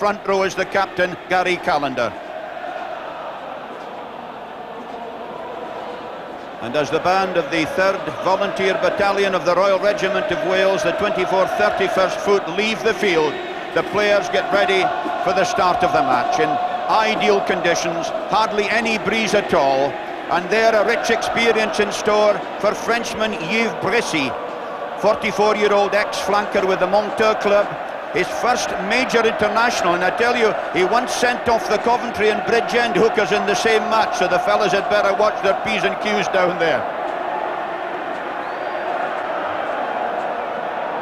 front row is the captain, Gary Callender. And as the band of the 3rd Volunteer Battalion of the Royal Regiment of Wales, the 24th 31st Foot, leave the field, the players get ready for the start of the match in ideal conditions, hardly any breeze at all, and there a rich experience in store for Frenchman Yves Brissy, 44-year-old ex-flanker with the Monteur Club, his first major international, and I tell you, he once sent off the Coventry and Bridgend hookers in the same match, so the fellas had better watch their P's and Q's down there.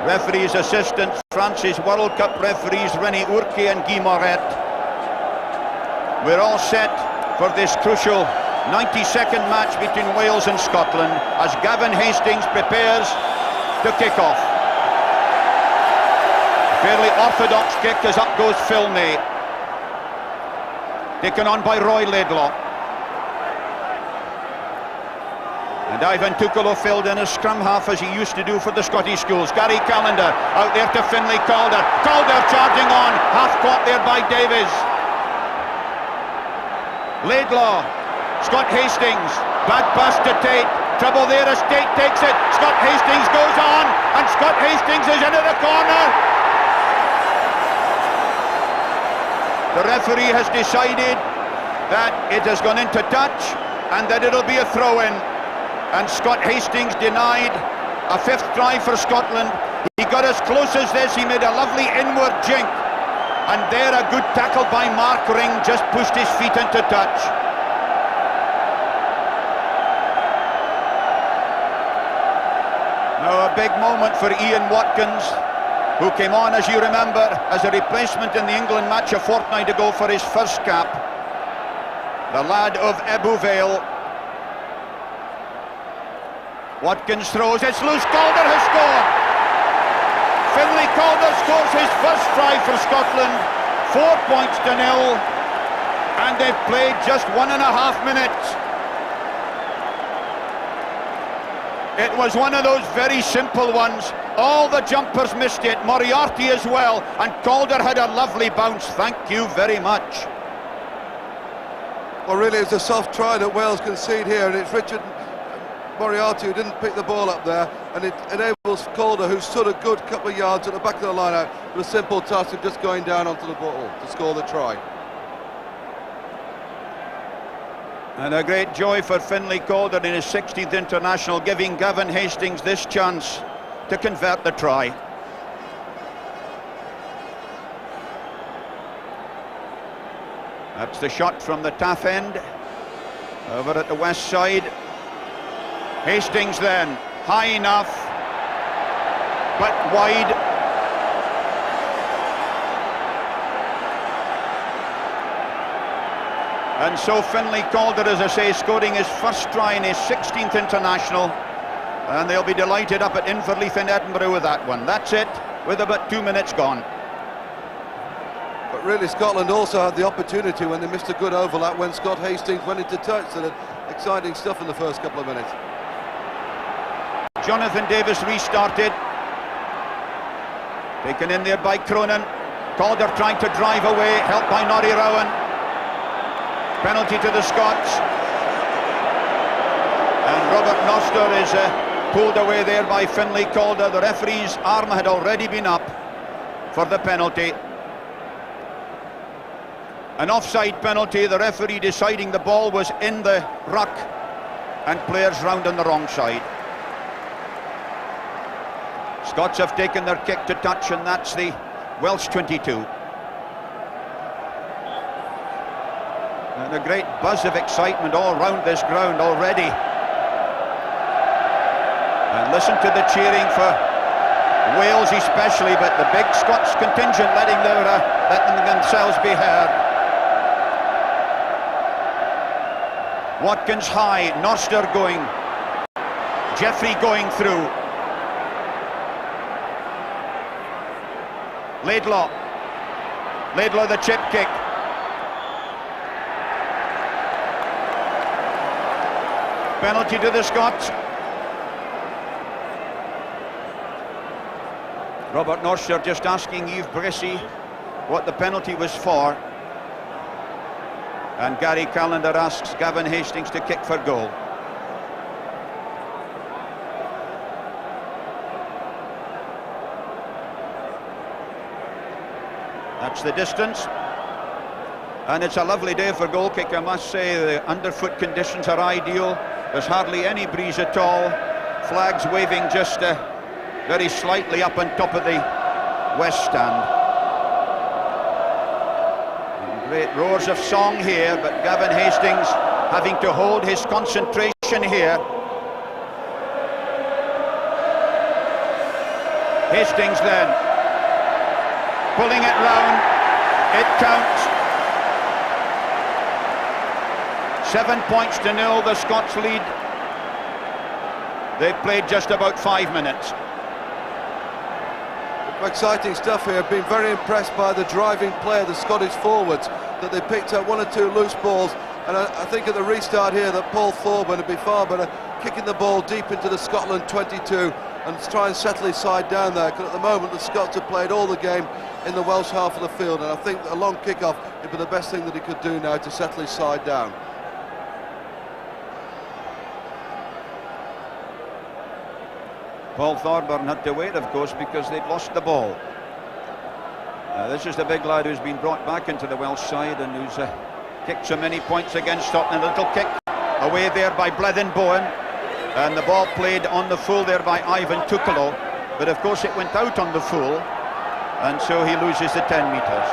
Referees, assistants, France's World Cup referees René Urquet and Guy Moret. We're all set for this crucial 92nd match between Wales and Scotland as Gavin Hastings prepares to kick off. Fairly orthodox kick as up goes Phil May. Taken on by Roy Laidlaw. And Ivan Tukolo filled in as scrum half as he used to do for the Scottish schools. Gary Callender out there to Finlay Calder. Calder charging on, half caught there by Davies. Laidlaw, Scott Hastings, back pass to Tate. Trouble there as Tate takes it. Scott Hastings goes on, and Scott Hastings is into the corner. The referee has decided that it has gone into touch and that it'll be a throw-in. And Scott Hastings denied a 5th try for Scotland. He got as close as this, he made a lovely inward jink. And there a good tackle by Mark Ring, just pushed his feet into touch. Now a big moment for Ian Watkins, who came on, as you remember, as a replacement in the England match a fortnight ago for his first cap. The lad of Ebbw Vale. Watkins throws, it's loose, Calder has scored! Finlay Calder scores his first try for Scotland, 4 points to 0, and they've played just 1.5 minutes. It was one of those very simple ones. All the jumpers missed it, Moriarty as well, and Calder had a lovely bounce. Thank you very much. Well, really, it's a soft try that Wales concede here, and it's Richard Moriarty who didn't pick the ball up there, and it enables Calder, who stood a good couple of yards at the back of the line out, with a simple task of just going down onto the ball to score the try. And a great joy for Finlay Calder in his 16th international, giving Gavin Hastings this chance to convert the try. That's the shot from the Taff end, over at the west side. Hastings then, high enough, but wide. And so Finlay Calder, as I say, scoring his first try in his 16th international, and they'll be delighted up at Inverleith in Edinburgh with that one. That's it, with about 2 minutes gone. But really, Scotland also had the opportunity when they missed a good overlap when Scott Hastings went into touch, so that exciting stuff in the first couple of minutes. Jonathan Davis restarted. Taken in there by Cronin. Calder trying to drive away, helped by Norrie Rowan. Penalty to the Scots. And Robert Noster is pulled away there by Finlay Calder. The referee's arm had already been up for the penalty. An offside penalty, the referee deciding the ball was in the ruck and players round on the wrong side. Scots have taken their kick to touch, and that's the Welsh 22. And a great buzz of excitement all round this ground already. And listen to the cheering for Wales especially, but the big Scots contingent letting themselves be heard. Watkins high, Noster going, Jeffrey going through. Laidlaw the chip kick. Penalty to the Scots. Robert Noster just asking Yves Brissy what the penalty was for. And Gary Callender asks Gavin Hastings to kick for goal. That's the distance. And it's a lovely day for goal kick, I must say. The underfoot conditions are ideal. There's hardly any breeze at all. Flags waving just very slightly up on top of the west stand. And great roars of song here, but Gavin Hastings having to hold his concentration here. Hastings then pulling it round. It counts. 7 points to 0, the Scots lead. They've played just about 5 minutes. Exciting stuff here. Been very impressed by the driving play of the Scottish forwards, that they picked up 1 or 2 loose balls, and I think at the restart here that Paul Thorburn would be far better kicking the ball deep into the Scotland 22 and try and settle his side down there, because at the moment the Scots have played all the game in the Welsh half of the field, and I think that a long kick-off would be the best thing that he could do now to settle his side down. Paul Thorburn had to wait, of course, because they'd lost the ball. This is the big lad who's been brought back into the Welsh side and who's kicked so many points against Scotland. A little kick away there by Blethen Bowen, and the ball played on the full there by Ivan Tukalo, but of course it went out on the full, and so he loses the 10 metres.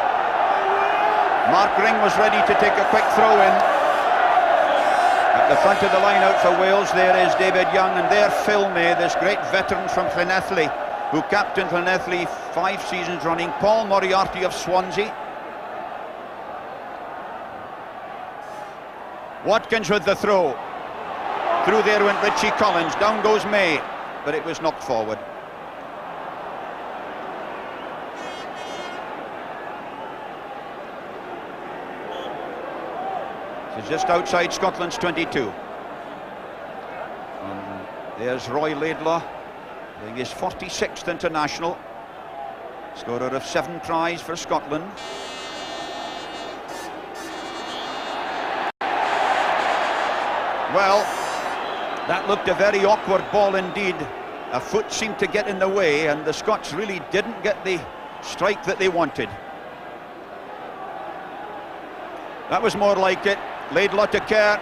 Mark Ring was ready to take a quick throw in. At the front of the line out for Wales there is David Young, and there Phil May, this great veteran from Llanelli, who captained Llanelli 5 seasons running. Paul Moriarty of Swansea. Watkins with the throw. Through there went Richie Collins, down goes May, but it was knocked forward. It's just outside Scotland's 22. And there's Roy Laidlaw, playing his 46th international. Scorer of 7 tries for Scotland. Well, that looked a very awkward ball indeed. A foot seemed to get in the way, and the Scots really didn't get the strike that they wanted. That was more like it. Laidlaw to Kerr.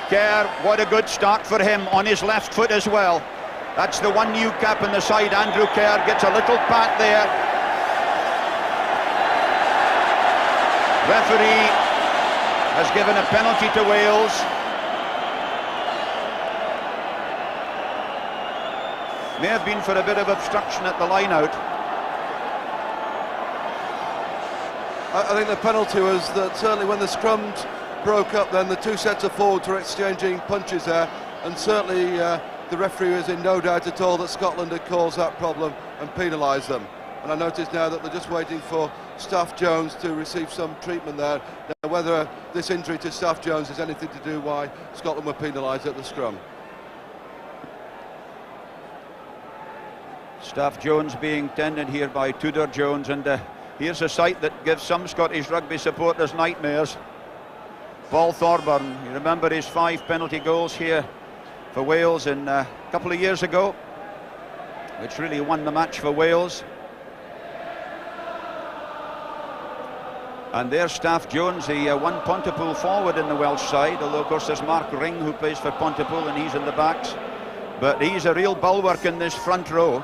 Kerr, what a good start for him on his left foot as well. That's the one new cap in the side. Andrew Kerr gets a little pat there. Referee has given a penalty to Wales. May have been for a bit of obstruction at the line out. I think the penalty was that certainly when the scrums broke up, then the 2 sets of forwards were exchanging punches there, and certainly the referee was in no doubt at all that Scotland had caused that problem and penalised them. And I notice now that they're just waiting for Staff Jones to receive some treatment there. Now, whether this injury to Staff Jones has anything to do why Scotland were penalised at the scrum. Staff Jones being tended here by Tudor Jones, and here's a sight that gives some Scottish rugby supporters nightmares. Paul Thorburn, you remember his 5 penalty goals here for Wales in a couple of years ago, which really won the match for Wales. And there's Staff Jones, the one Pontypool forward in the Welsh side, although of course there's Mark Ring who plays for Pontypool and he's in the backs. But he's a real bulwark in this front row.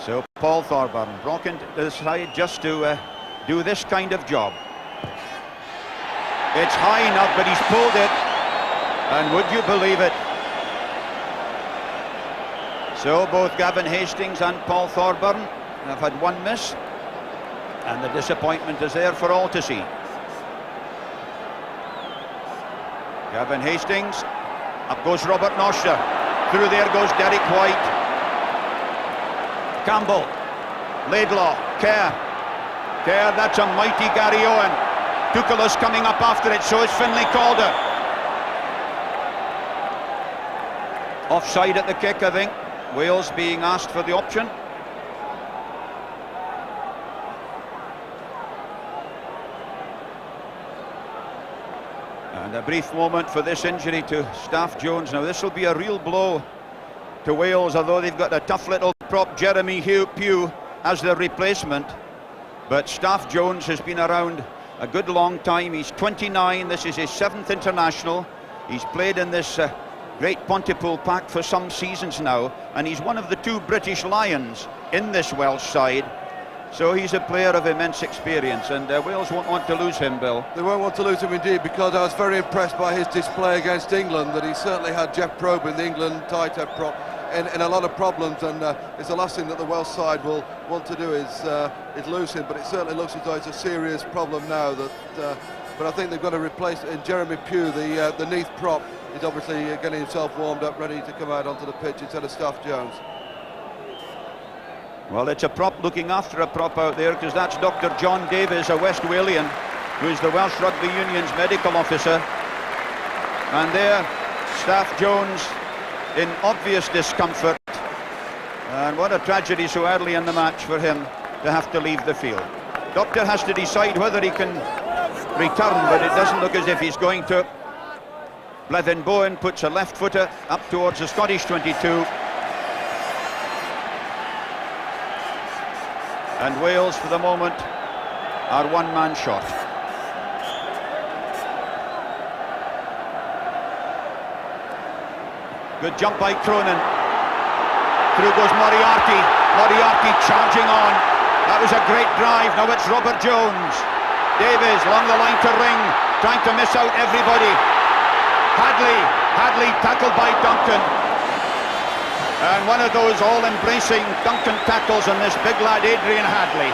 So Paul Thorburn brought into the side just to do this kind of job. It's high enough, but he's pulled it, and would you believe it? So both Gavin Hastings and Paul Thorburn have had 1 miss, and the disappointment is there for all to see. Gavin Hastings, up goes Robert Nosher, through there goes Derek White. Campbell, Laidlaw, Kerr, that's a mighty Gary Owen. Tuchel coming up after it, so is Finlay Calder. Offside at the kick, I think. Wales being asked for the option. And a brief moment for this injury to Staff Jones. Now this will be a real blow to Wales, although they've got a tough little prop, Jeremy Pugh, as their replacement. But Staff Jones has been around a good long time. He's 29, this is his 7th international. He's played in this great Pontypool pack for some seasons now, and he's one of the 2 British Lions in this Welsh side. So he's a player of immense experience, and Wales won't want to lose him, Bill. They won't want to lose him indeed, because I was very impressed by his display against England, that he certainly had Jeff Probyn, the England tight head prop, in a lot of problems, and it's the last thing that the Welsh side will want to do is lose him, but it certainly looks as though it's a serious problem now. But I think they've got to replace it in Jeremy Pugh, the Neath prop. He's obviously getting himself warmed up, ready to come out onto the pitch instead of Staff Jones. Well, it's a prop looking after a prop out there, because that's Dr. John Davies, a West Walian, who's the Welsh Rugby Union's medical officer. And there, Staff Jones in obvious discomfort. And what a tragedy so early in the match for him to have to leave the field. Doctor has to decide whether he can return, but it doesn't look as if he's going to. Blethyn Bowen puts a left footer up towards the Scottish 22. And Wales, for the moment, are one-man short. Good jump by Cronin. Through goes Moriarty. Moriarty charging on. That was a great drive. Now it's Robert Jones. Davies along the line to Ring, trying to miss out everybody. Hadley tackled by Duncan. And one of those all-embracing Duncan tackles on this big lad Adrian Hadley.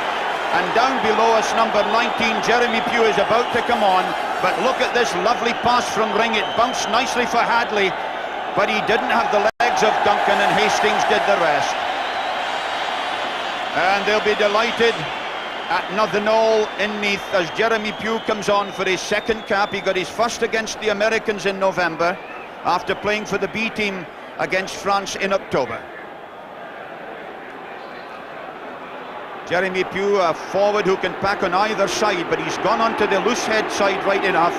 And down below us, number 19, Jeremy Pugh, is about to come on. But look at this lovely pass from Ring. It bounced nicely for Hadley, but he didn't have the legs of Duncan, and Hastings did the rest. And they'll be delighted at Nothinall in Neath as Jeremy Pugh comes on for his 2nd cap. He got his first against the Americans in November, after playing for the B team against France in October. Jeremy Pugh, a forward who can pack on either side, but he's gone onto the loose head side right enough.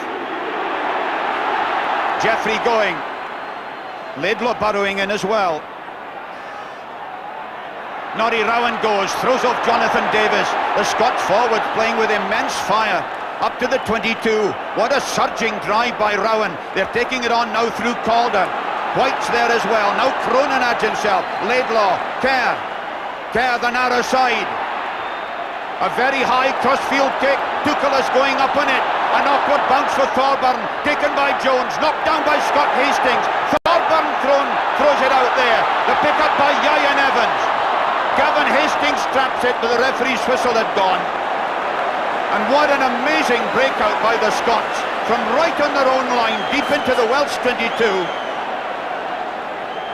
Jeffrey going. Laidlaw burrowing in as well. Norrie Rowan goes, throws off Jonathan Davies. The Scots forward playing with immense fire. Up to the 22. What a surging drive by Rowan. They're taking it on now through Calder. White's there as well. Now Cronin adds himself. Laidlaw, Kerr, the narrow side. A very high crossfield kick. Tuchel is going up on it. An awkward bounce for Thorburn, taken by Jones, knocked down by Scott Hastings. Thorburn throws it out there. The pick up by Ian Evans. Gavin Hastings traps it, but the referee's whistle had gone. And what an amazing breakout by the Scots, from right on their own line, deep into the Welsh 22.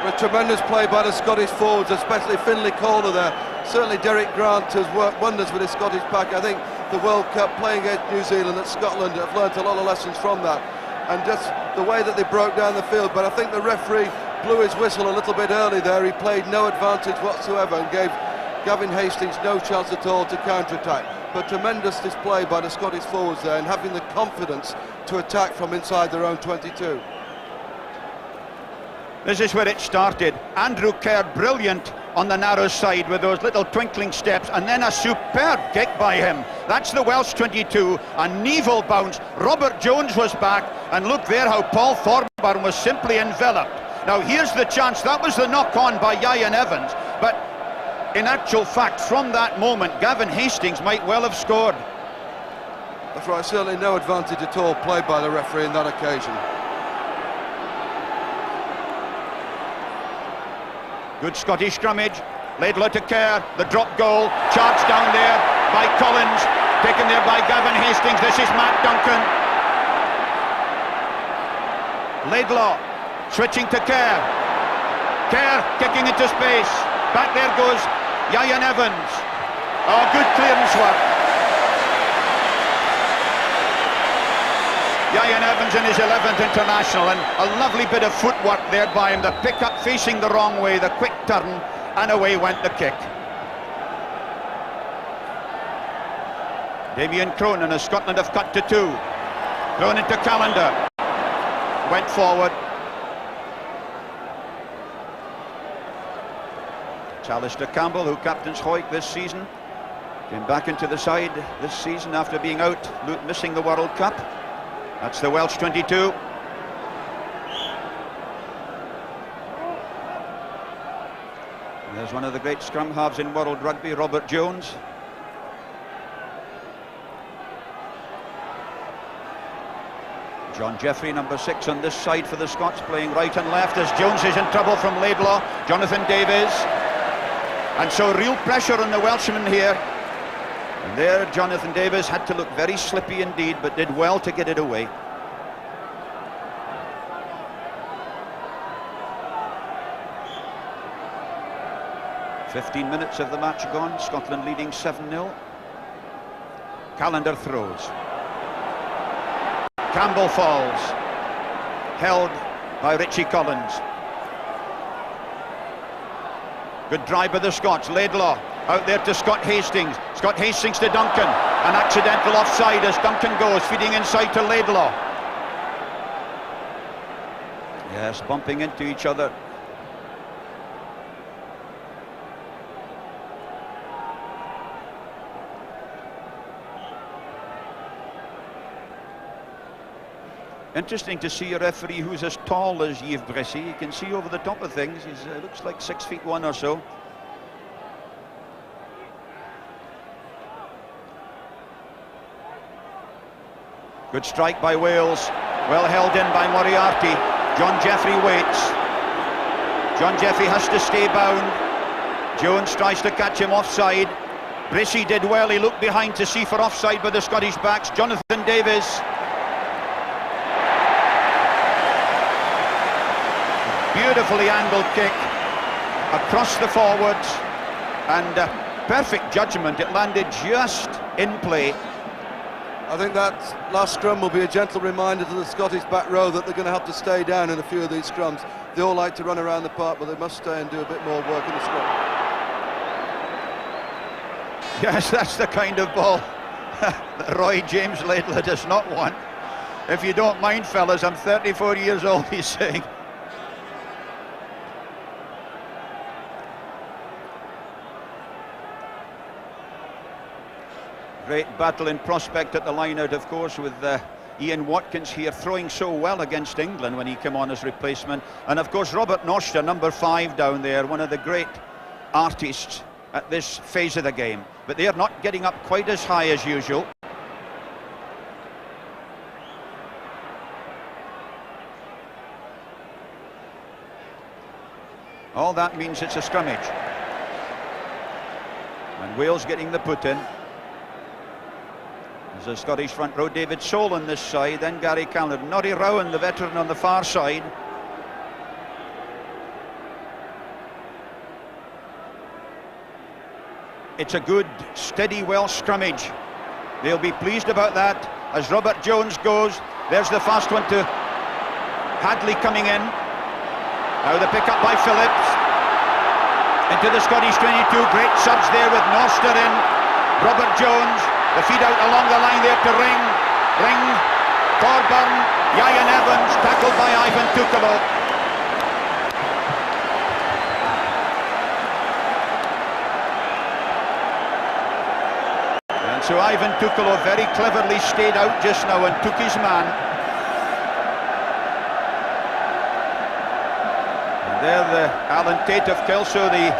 A tremendous play by the Scottish forwards, especially Finlay Calder there. Certainly Derek Grant has worked wonders with his Scottish pack. I think the World Cup playing against New Zealand at Scotland have learnt a lot of lessons from that. And just the way that they broke down the field. But I think the referee blew his whistle a little bit early there. He played no advantage whatsoever and gave Gavin Hastings no chance at all to counter-attack. But tremendous display by the Scottish forwards there, and having the confidence to attack from inside their own 22. This is where it started. Andrew Kerr, brilliant on the narrow side with those little twinkling steps, and then a superb kick by him. That's the Welsh 22, a Neville bounce. Robert Jones was back, and look there how Paul Thorburn was simply enveloped. Now here's the chance. That was the knock-on by Ian Evans, but in actual fact, from that moment, Gavin Hastings might well have scored. That's right, certainly no advantage at all played by the referee in that occasion. Good Scottish scrummage. Laidlaw to Kerr, the drop goal, charged down there by Collins, taken there by Gavin Hastings. This is Matt Duncan. Laidlaw switching to Kerr. Kerr kicking into space. Back there goes Ian Evans. Oh, good clearance work. Ian Evans in his 11th international, and a lovely bit of footwork there by him. The pick-up facing the wrong way, the quick turn, and away went the kick. Damien Cronin as Scotland have cut to 2. Cronin to Callender. Went forward. It's Alistair Campbell, who captains Hawick this season. Came back into the side this season after being out, missing the World Cup. That's the Welsh 22. There's one of the great scrum halves in world rugby, Robert Jones. John Jeffrey, number 6 on this side for the Scots, playing right and left as Jones is in trouble from Laidlaw. Jonathan Davies. And so real pressure on the Welshman here. And there Jonathan Davies had to look very slippy indeed, but did well to get it away. "15 minutes of the match gone, Scotland leading 7-0. Callender throws. Campbell falls. Held by Richie Collins. Good drive by the Scots. Laidlaw out there to Scott Hastings. Scott Hastings to Duncan. An accidental offside as Duncan goes, feeding inside to Laidlaw. Yes, bumping into each other. Interesting to see a referee who's as tall as Yves Bressy. You can see over the top of things. He looks like 6'1" or so. Good strike by Wales. Well held in by Moriarty. John Jeffrey waits. John Jeffrey has to stay bound. Jones tries to catch him offside. Bressy did well. He looked behind to see for offside by the Scottish backs. Jonathan Davies. Beautifully angled kick across the forwards, and perfect judgment. It landed just in play. I think that last scrum will be a gentle reminder to the Scottish back row that they're going to have to stay down in a few of these scrums. They all like to run around the park, but they must stay and do a bit more work in the scrum. Yes, that's the kind of ball that Roy James Laidlaw does not want. If you don't mind, fellas, I'm 34 years old, he's saying. Great battle in prospect at the line-out, of course, with Ian Watkins here throwing so well against England when he came on as replacement. And of course Robert Noster, number 5 down there, one of the great artists at this phase of the game. But they're not getting up quite as high as usual. All that means it's a scrummage. And Wales getting the put in. There's a Scottish front row, David Soul on this side, then Gary Callender. Noddy Rowan, the veteran, on the far side. It's a good, steady Welsh scrummage. They'll be pleased about that as Robert Jones goes. There's the fast one to Hadley coming in. Now the pick up by Phillips. Into the Scottish 22, great subs there with Noster in. Robert Jones. The feed out along the line there to Ring, Thorburn, Ian Evans, tackled by Ivan Tukalo. And so Ivan Tukalo very cleverly stayed out just now and took his man. And there the Alan Tate of Kelso, the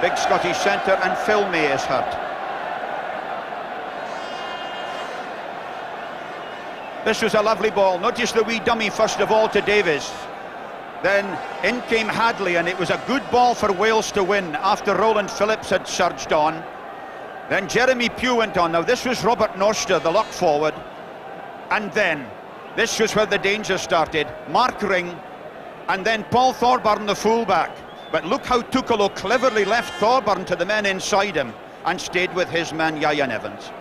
big Scottish centre, and Phil May is hurt. This was a lovely ball. Notice the wee dummy first of all to Davies. Then in came Hadley, and it was a good ball for Wales to win after Roland Phillips had surged on. Then Jeremy Pugh went on. Now this was Robert Noster, the lock forward. And then, this was where the danger started. Mark Ring, and then Paul Thorburn, the fullback. But look how Tukalo cleverly left Thorburn to the men inside him and stayed with his man Ieuan Evans.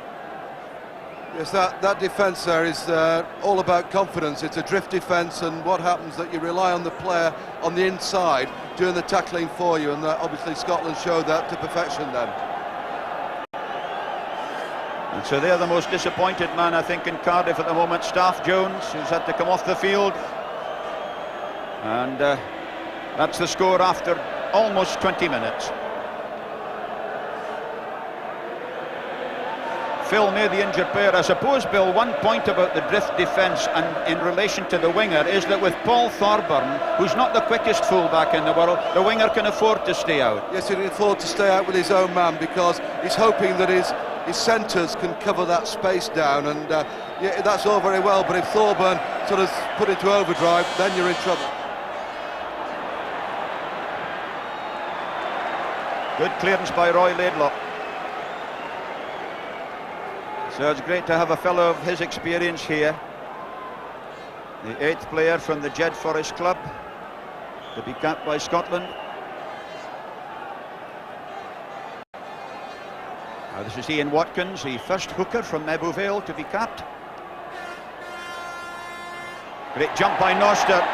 Yes, that defence there is all about confidence. It's a drift defence, and what happens that you rely on the player on the inside doing the tackling for you, and obviously Scotland showed that to perfection then. And so they're the most disappointed man, I think, in Cardiff at the moment, Staff Jones, who's had to come off the field. And that's the score after almost 20 minutes. Phil May, the injured player. I suppose, Bill, one point about the drift defence and in relation to the winger is that with Paul Thorburn, who's not the quickest fullback in the world, the winger can afford to stay out. Yes, he can afford to stay out with his own man, because he's hoping that his centres can cover that space down, and yeah, that's all very well, but if Thorburn sort of put into overdrive, then you're in trouble. Good clearance by Roy Laidlaw. So it's great to have a fellow of his experience here. The 8th player from the Jed Forest Club to be capped by Scotland. Now this is Ian Watkins, the first hooker from Ebbw Vale to be capped. Great jump by Noster.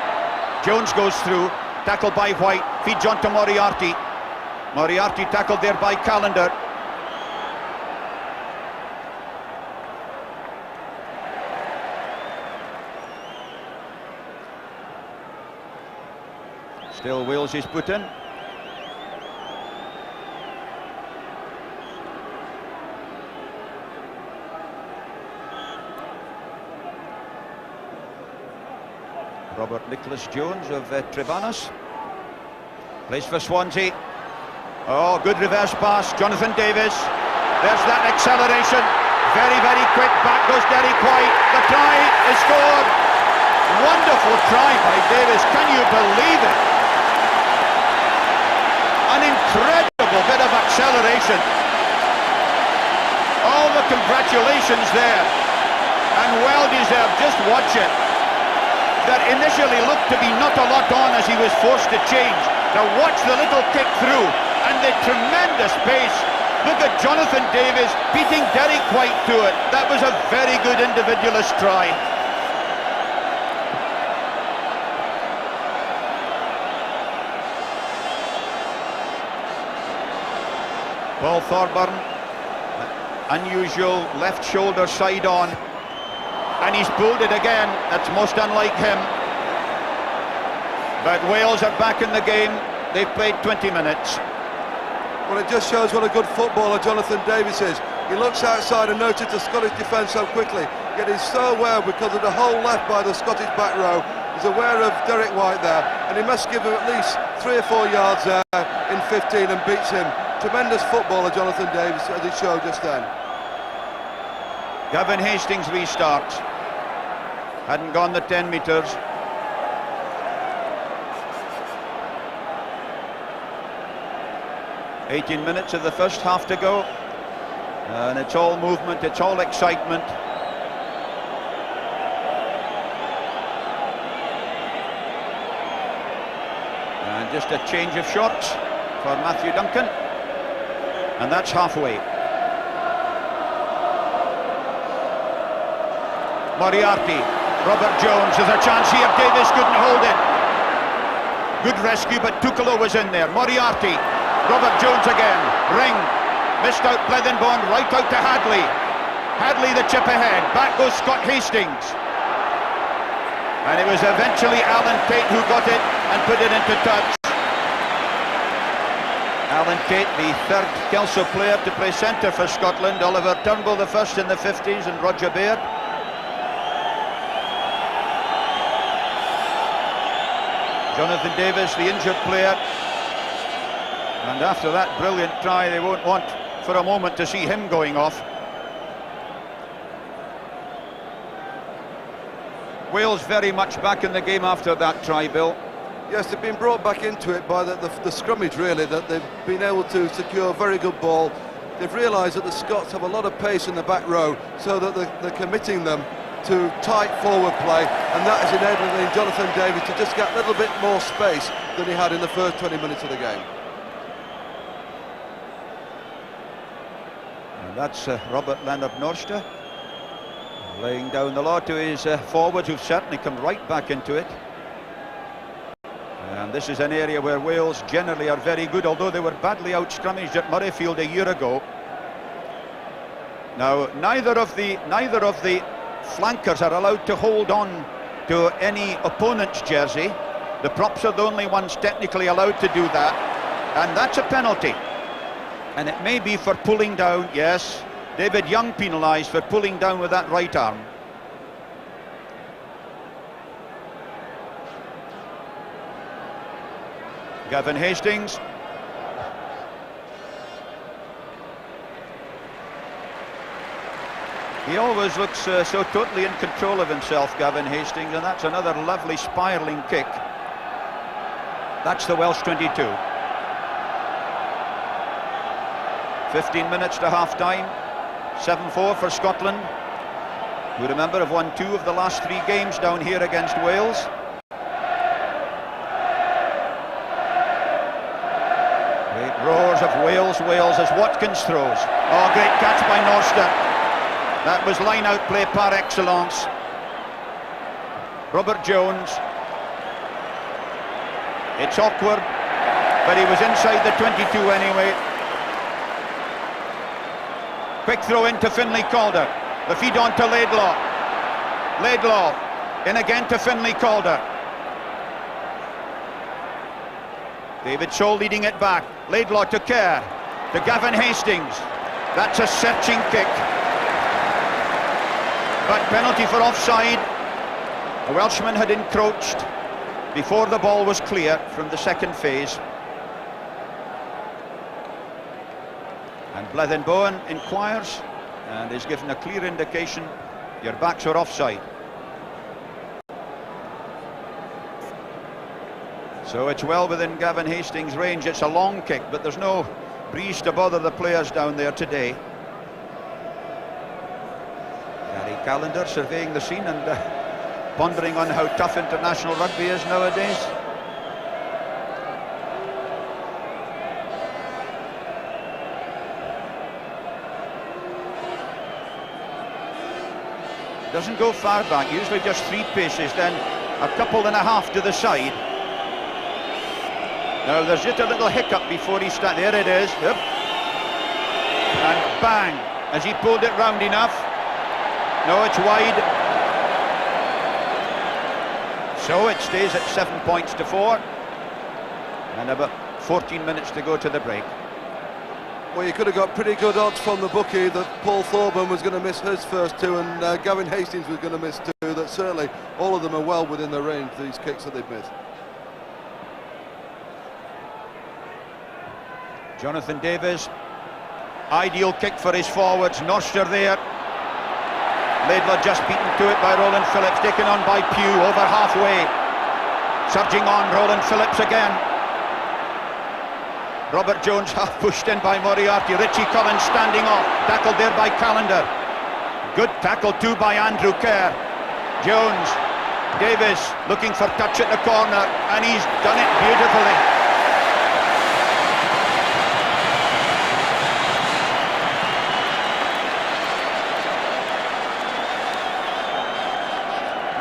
Jones goes through, tackled by White, feeds on to Moriarty. Moriarty tackled there by Callender. Still Wales is put in. Robert Nicholas Jones of Trevannis plays for Swansea. Oh, good reverse pass, Jonathan Davis. There's that acceleration. Very, very quick. Back goes Derek White. The try is scored. Wonderful try by Davis. Can you believe it? An incredible bit of acceleration. All the congratulations there. And well deserved. Just watch it. That initially looked to be not a lot on as he was forced to change. Now watch the little kick through and the tremendous pace. Look at Jonathan Davis beating Derek White to it. That was a very good individualist try. Paul Thorburn, unusual left shoulder side on, and he's pulled it again. That's most unlike him. But Wales are back in the game. They've played 20 minutes. Well, it just shows what a good footballer Jonathan Davis is. He looks outside and notices the Scottish defence so quickly, yet he's so aware because of the hole left by the Scottish back row. He's aware of Derek White there, and he must give him at least 3 or 4 yards there in 15 and beats him. Tremendous footballer Jonathan Davis, as he showed just then. Gavin Hastings restarts. Hadn't gone the 10 metres. "18 minutes of the first half to go, and it's all movement, it's all excitement. And just a change of shots for Matthew Duncan, and that's halfway. Moriarty, Robert Jones, there's a chance here. Davis couldn't hold it. Good rescue, but Tukalo was in there. Moriarty, Robert Jones again. Ring, missed out Blethenborn, right out to Hadley. Hadley the chip ahead. Back goes Scott Hastings. And it was eventually Alan Tate who got it and put it into touch. Alan Tate, the 3rd Kelso player to play centre for Scotland. Oliver Turnbull, the first in the 50s, and Roger Baird. Jonathan Davis, the injured player. And after that brilliant try, they won't want for a moment to see him going off. Wales very much back in the game after that try, Bill. Yes, they've been brought back into it by the scrummage, really, that they've been able to secure a very good ball. They've realised that the Scots have a lot of pace in the back row, so that they're committing them to tight forward play, and that is enabling Jonathan Davies to just get a little bit more space than he had in the first 20 minutes of the game. And that's Robert Leonard Norster laying down the law to his forwards, who've certainly come right back into it. And this is an area where Wales generally are very good, although they were badly out-scrummaged at Murrayfield a year ago. Now, neither of the flankers are allowed to hold on to any opponent's jersey. The props are the only ones technically allowed to do that, and that's a penalty. And it may be for pulling down. Yes, David Young penalised for pulling down with that right arm. Gavin Hastings. He always looks so totally in control of himself, Gavin Hastings, and that's another lovely spiralling kick. That's the Welsh 22. 15 minutes to half-time. 7-4 for Scotland, who, remember, have won 2 of the last 3 games down here against Wales. Great roars of Wales as Watkins throws. Oh, great catch by Norster. That was line-out play par excellence. Robert Jones. It's awkward, but he was inside the 22 anyway. Quick throw into Finlay Calder. The feed on to Laidlaw. Laidlaw in again to Finlay Calder. David Soul leading it back. Laidlaw to Kerr. To Gavin Hastings. That's a searching kick. But penalty for offside. The Welshman had encroached before the ball was clear from the second phase. And Blethen Bowen inquires and is given a clear indication your backs are offside. So it's well within Gavin Hastings' range. It's a long kick, but there's no breeze to bother the players down there today. Gary Callender surveying the scene and pondering on how tough international rugby is nowadays. Doesn't go far back, usually just 3 paces, then a couple and a half to the side. Now there's just a little hiccup before he starts. There it is. Yep. And bang! Has he pulled it round enough? No, it's wide. So it stays at 7 points to 4. And about 14 minutes to go to the break. Well, you could have got pretty good odds from the bookie that Paul Thorburn was going to miss his first 2 and Gavin Hastings was going to miss 2. That certainly all of them are well within the range, these kicks that they've missed. Jonathan Davies, ideal kick for his forwards. Norster there. Laidlaw just beaten to it by Roland Phillips, taken on by Pugh over halfway. Surging on, Roland Phillips again. Robert Jones half pushed in by Moriarty. Richie Collins standing off, tackled there by Callender. Good tackle too by Andrew Kerr. Jones, Davies looking for touch at the corner, and he's done it beautifully.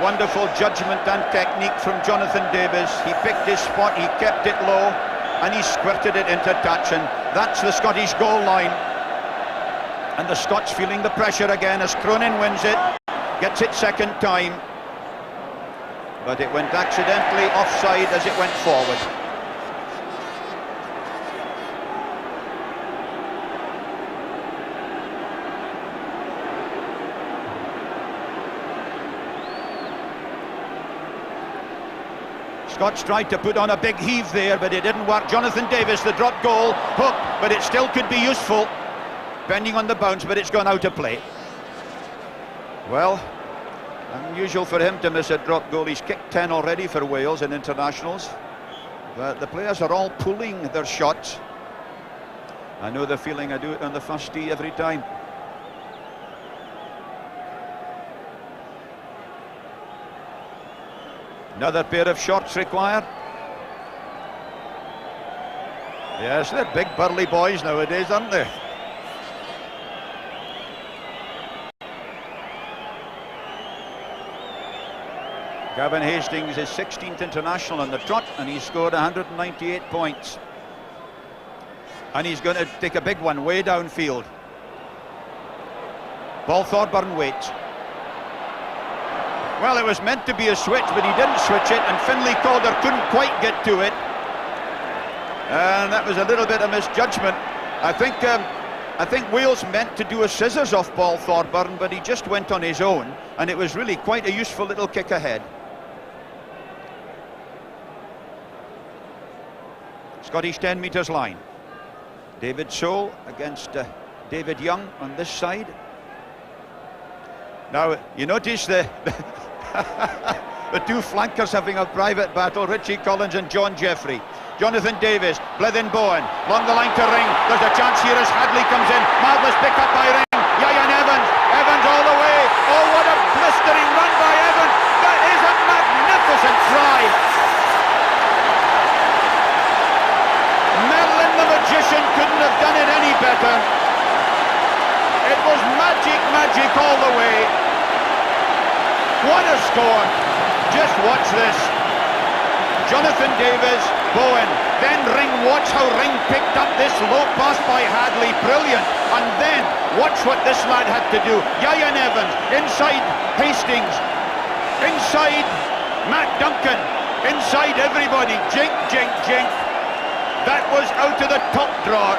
Wonderful judgment and technique from Jonathan Davies. He picked his spot, he kept it low, and he squirted it into touch, and that's the Scottish goal line. And the Scots feeling the pressure again as Cronin wins it, gets it second time, but it went accidentally offside as it went forward. Scots tried to put on a big heave there, but it didn't work. Jonathan Davies, the drop goal, hook, but it still could be useful, depending on the bounce, but it's gone out of play. Well, unusual for him to miss a drop goal. He's kicked 10 already for Wales in internationals, but the players are all pulling their shots. I know the feeling, I do it on the first tee every time. Another pair of shorts required. Yes, they're big burly boys nowadays, aren't they? Gavin Hastings is 16th international on the trot, and he's scored 198 points. And he's going to take a big one way downfield. Paul Thorburn waits. Well, it was meant to be a switch, but he didn't switch it, and Finlay Calder couldn't quite get to it. And that was a little bit of misjudgment. I think Wales meant to do a scissors off Paul Thorburn, but he just went on his own, and it was really quite a useful little kick ahead. Scottish 10 metres line. David Sole against David Young on this side. Now, you notice the two flankers having a private battle, Richie Collins and John Jeffrey. Jonathan Davis, Blithen Bowen, along the line to Ring. There's a chance here as Hadley comes in. Marvellous pick up by Ring. Yayan Evans all the way. Oh, what a blistering run by Evans. That is a magnificent try. Merlin the magician couldn't have done it any better. It was magic all the way. What a score. Just watch this. Jonathan Davis, Bowen, then Ring. Watch how Ring picked up this low pass by Hadley. Brilliant. And then watch what this lad had to do. Yayan Evans inside Hastings, inside Matt Duncan, inside everybody. Jink. That was out of the top drawer.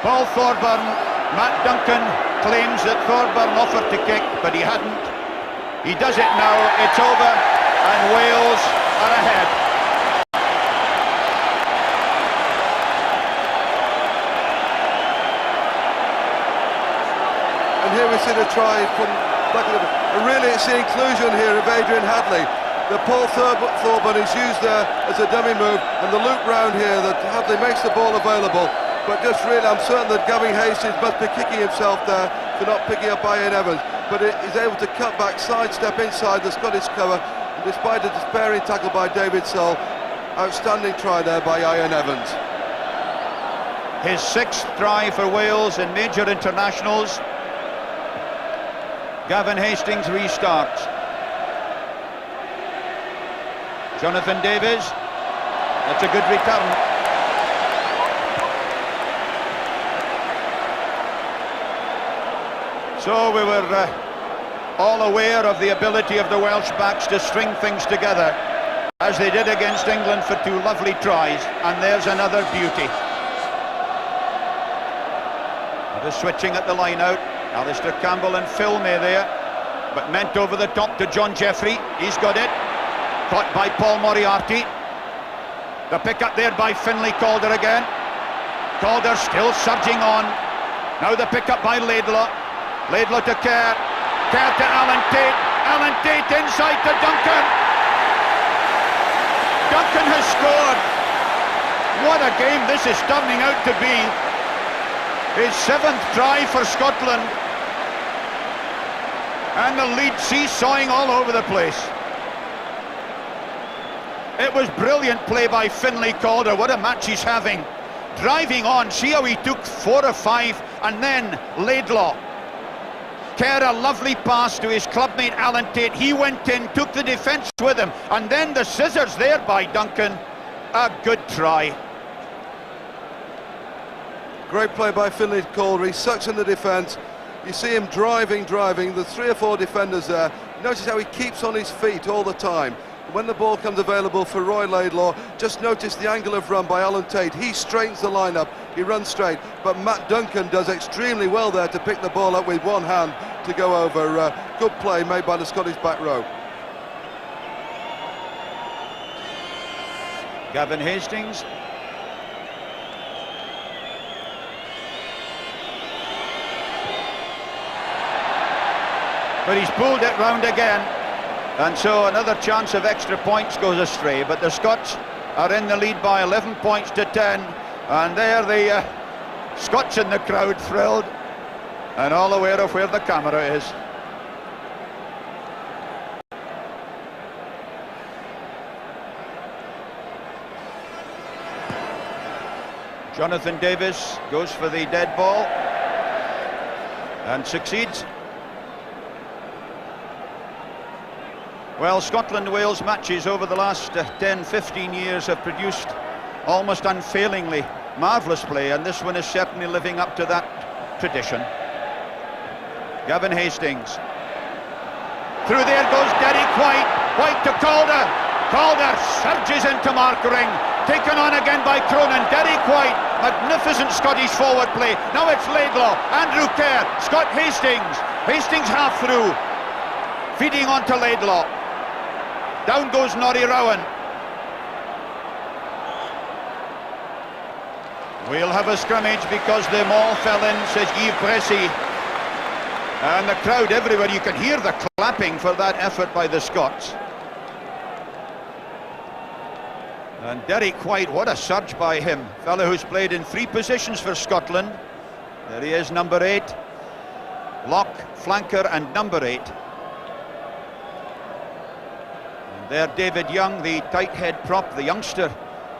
Paul Thorburn, Matt Duncan claims that Thorburn offered to kick, but he hadn't. He does it now, it's over, and Wales are ahead. And here we see the try from back of the... And really it's the inclusion here of Adrian Hadley. The Paul Thorburn is used there as a dummy move, and the loop round here that Hadley makes the ball available. But just really, I'm certain that Gavin Hastings must be kicking himself there for not picking up Ian Evans. But he's able to cut back, sidestep inside the Scottish cover, and despite a despairing tackle by David Sole, outstanding try there by Ian Evans. His 6th try for Wales in major internationals. Gavin Hastings restarts. Jonathan Davis, that's a good return. So we were all aware of the ability of the Welsh backs to string things together, as they did against England for 2 lovely tries, and there's another beauty. The switching at the line out, Alistair Campbell and Phil May there, but meant over the top to John Jeffrey. He's got it, caught by Paul Moriarty. The pick up there by Finlay Calder again. Calder still surging on. Now the pick up by Laidlaw. Laidlaw to Kerr to Alan Tate inside to Duncan. Duncan has scored. What a game this is turning out to be. His 7th try for Scotland. And the lead seesawing all over the place. It was brilliant play by Finlay Calder. What a match he's having. Driving on, see how he took 4 or 5, and then Laidlaw. Kerr, a lovely pass to his clubmate Alan Tate. He went in, took the defence with him, and then the scissors there by Duncan. A good try. Great play by Finlay Calder. He sucks in the defence. You see him driving. There's 3 or 4 defenders there. Notice how he keeps on his feet all the time. When the ball comes available for Roy Laidlaw, just notice the angle of run by Alan Tate. He straightens the line-up, he runs straight, but Matt Duncan does extremely well there to pick the ball up with one hand to go over. Good play made by the Scottish back row. Gavin Hastings. But he's pulled it round again. And so another chance of extra points goes astray, but the Scots are in the lead by 11 points to 10, and there the Scots in the crowd thrilled. and all aware of where the camera is. Jonathan Davis goes for the dead ball and succeeds. Well, Scotland-Wales matches over the last 10-15 years have produced almost unfailingly marvellous play, and this one is certainly living up to that tradition. Gavin Hastings. Through there goes Derek White. White to Calder. Calder surges into Mark Ring. Taken on again by Cronin. Derek White. Magnificent Scottish forward play. Now it's Laidlaw. Andrew Kerr. Scott Hastings. Hastings half through. Feeding on to Laidlaw. Down goes Norrie Rowan. We'll have a scrimmage because the maul fell in, says Yves Bressy. And the crowd everywhere, you can hear the clapping for that effort by the Scots. And Derek White, what a surge by him. Fellow who's played in 3 positions for Scotland. There he is, number 8. Lock, flanker and number 8. And there David Young, the tight head prop, the youngster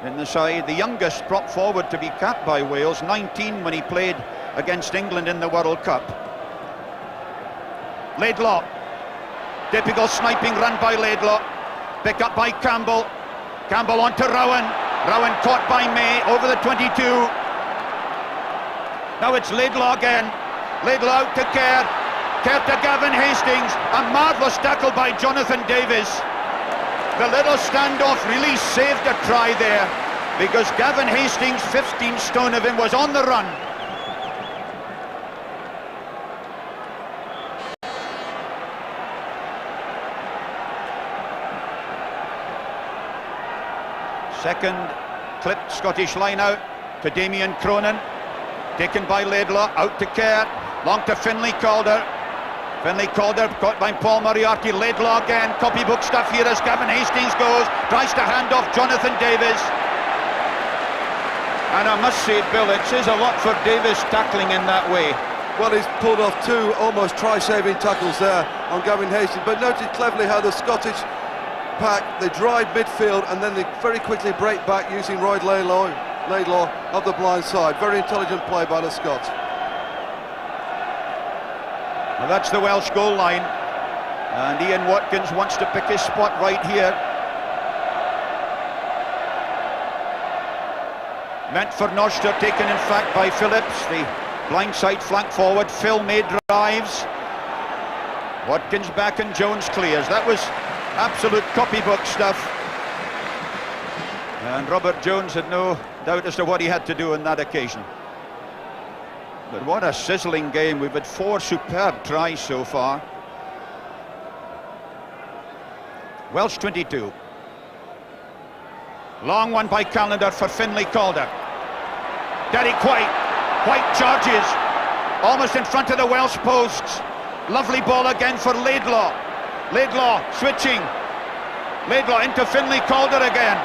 in the side, the youngest prop forward to be capped by Wales, 19 when he played against England in the World Cup. Laidlaw, typical sniping run by Laidlaw, pick up by Campbell, Campbell on to Rowan, Rowan caught by May over the 22. Now it's Laidlaw again, Laidlaw out to Kerr, Kerr to Gavin Hastings, a marvellous tackle by Jonathan Davis. The little standoff really saved a try there, because Gavin Hastings, 15 stone of him, was on the run. Second clipped Scottish line out to Damien Cronin, taken by Laidlaw, out to Kerr, long to Finlay Calder. Finlay Calder caught by Paul Moriarty. Laidlaw again, copybook stuff here as Gavin Hastings goes, tries to hand off Jonathan Davis. And I must say, Bill, it says a lot for Davis tackling in that way. Well, he's pulled off 2 almost try-saving tackles there on Gavin Hastings, but noted cleverly how the Scottish pack, they drive midfield and then they very quickly break back using Royd Laidlaw of the blind side. Very intelligent play by the Scots. Well, that's the Welsh goal line, and Ian Watkins wants to pick his spot right here. Meant for Norster, taken in fact by Phillips, the blindside flank forward. Phil May drives, Watkins back and Jones clears. That was absolute copybook stuff, and Robert Jones had no doubt as to what he had to do on that occasion. But what a sizzling game. We've had 4 superb tries so far. Welsh 22. Long one by Callender for Finlay Calder. Derek White. White charges, almost in front of the Welsh posts. Lovely ball again for Laidlaw. Laidlaw switching. Laidlaw into Finlay Calder again.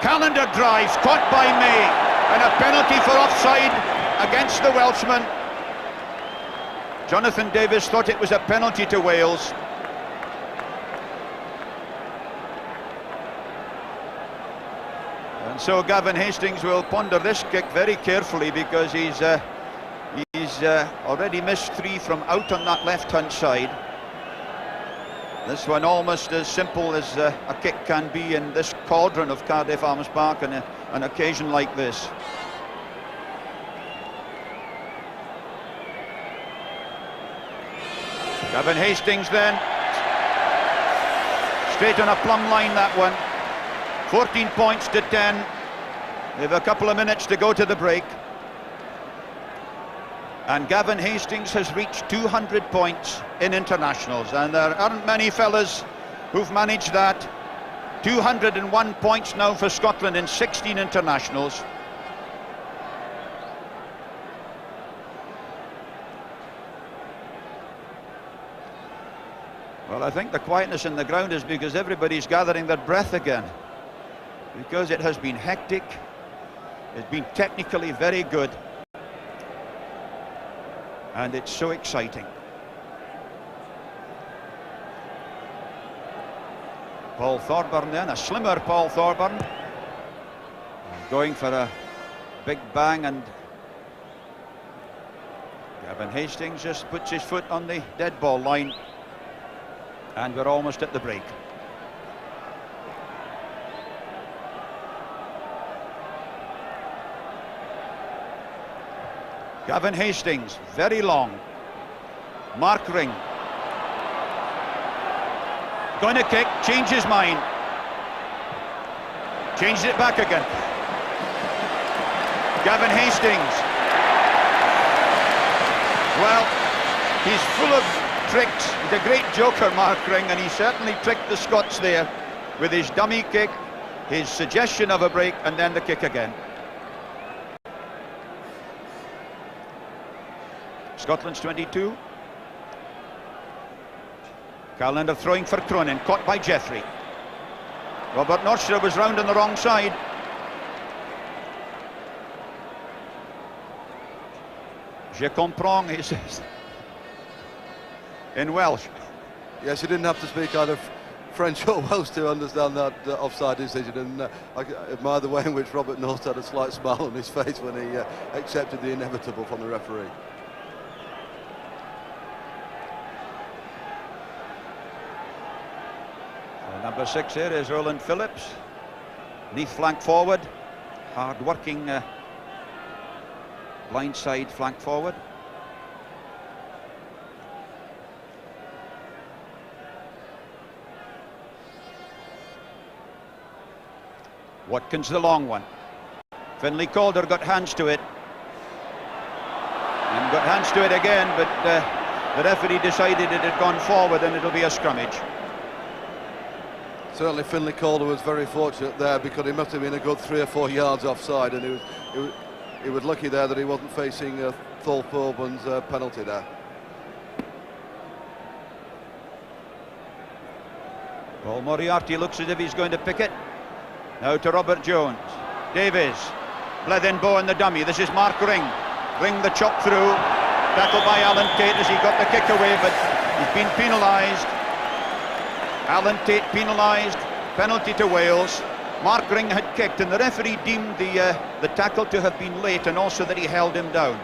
Callender drives, caught by May, and a penalty for offside against the Welshman. Jonathan Davis thought it was a penalty to Wales. And so Gavin Hastings will ponder this kick very carefully, because he's already missed 3 from out on that left-hand side. This one almost as simple as a kick can be in this cauldron of Cardiff Arms Park on an occasion like this. Gavin Hastings then, straight on a plumb line that one. 14 points to 10. They have a couple of minutes to go to the break. And Gavin Hastings has reached 200 points in internationals, and there aren't many fellas who've managed that. 201 points now for Scotland in 16 internationals. Well, I think the quietness in the ground is because everybody's gathering their breath again, because it has been hectic. It's been technically very good. and it's so exciting. Paul Thorburn then, a slimmer Paul Thorburn, going for a big bang, and Gavin Hastings just puts his foot on the dead ball line, and we're almost at the break. Gavin Hastings, very long. Mark Ring. Going to kick, change his mind. Changes it back again. Gavin Hastings. Well, he's full of tricks. He's a great joker, Mark Ring, and he certainly tricked the Scots there with his dummy kick, his suggestion of a break, and then the kick again. Scotland's 22. Callender throwing for Cronin, caught by Jeffrey. Robert Nordstrom was round on the wrong side. Je comprends, he says in Welsh. Yes, you didn't have to speak either French or Welsh to understand that offside decision, and I admire the way in which Robert North had a slight smile on his face when he accepted the inevitable from the referee. Number 6 here is Roland Phillips. Neath flank forward. Hard-working blindside flank forward. Watkins the long one. Finlay Calder got hands to it. And got hands to it again, but the referee decided it had gone forward and it'll be a scrummage. Certainly Finlay Calder was very fortunate there, because he must have been a good 3 or 4 yards offside, and he was lucky there that he wasn't facing Thorpe Auburn's penalty there. Paul Moriarty looks as if he's going to pick it. Now to Robert Jones. Davies. Blethenbow and the dummy. This is Mark Ring. Ring the chop through. Tackled by Alan Tate as he got the kick away, but he's been penalised. Alan Tate penalised, penalty to Wales. Mark Ring had kicked, and the referee deemed the tackle to have been late, and also that he held him down.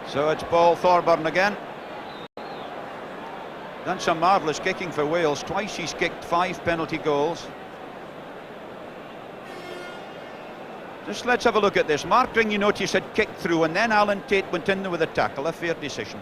So it's Paul Thorburn again. Done some marvellous kicking for Wales. Twice he's kicked 5 penalty goals. Just let's have a look at this. Mark Ring, you notice, had kicked through, and then Alan Tate went in with a tackle. A fair decision.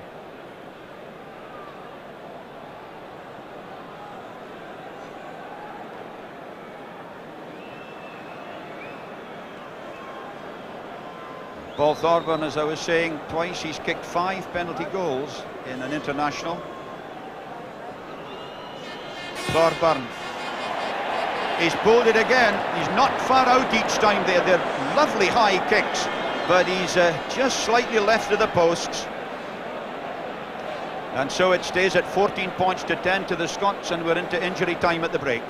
Paul Thorburn, as I was saying, twice he's kicked 5 penalty goals in an international. Thorburn. He's pulled it again. He's not far out each time there. They're lovely high kicks, but he's just slightly left of the posts. And so it stays at 14 points to 10 to the Scots, and we're into injury time at the break.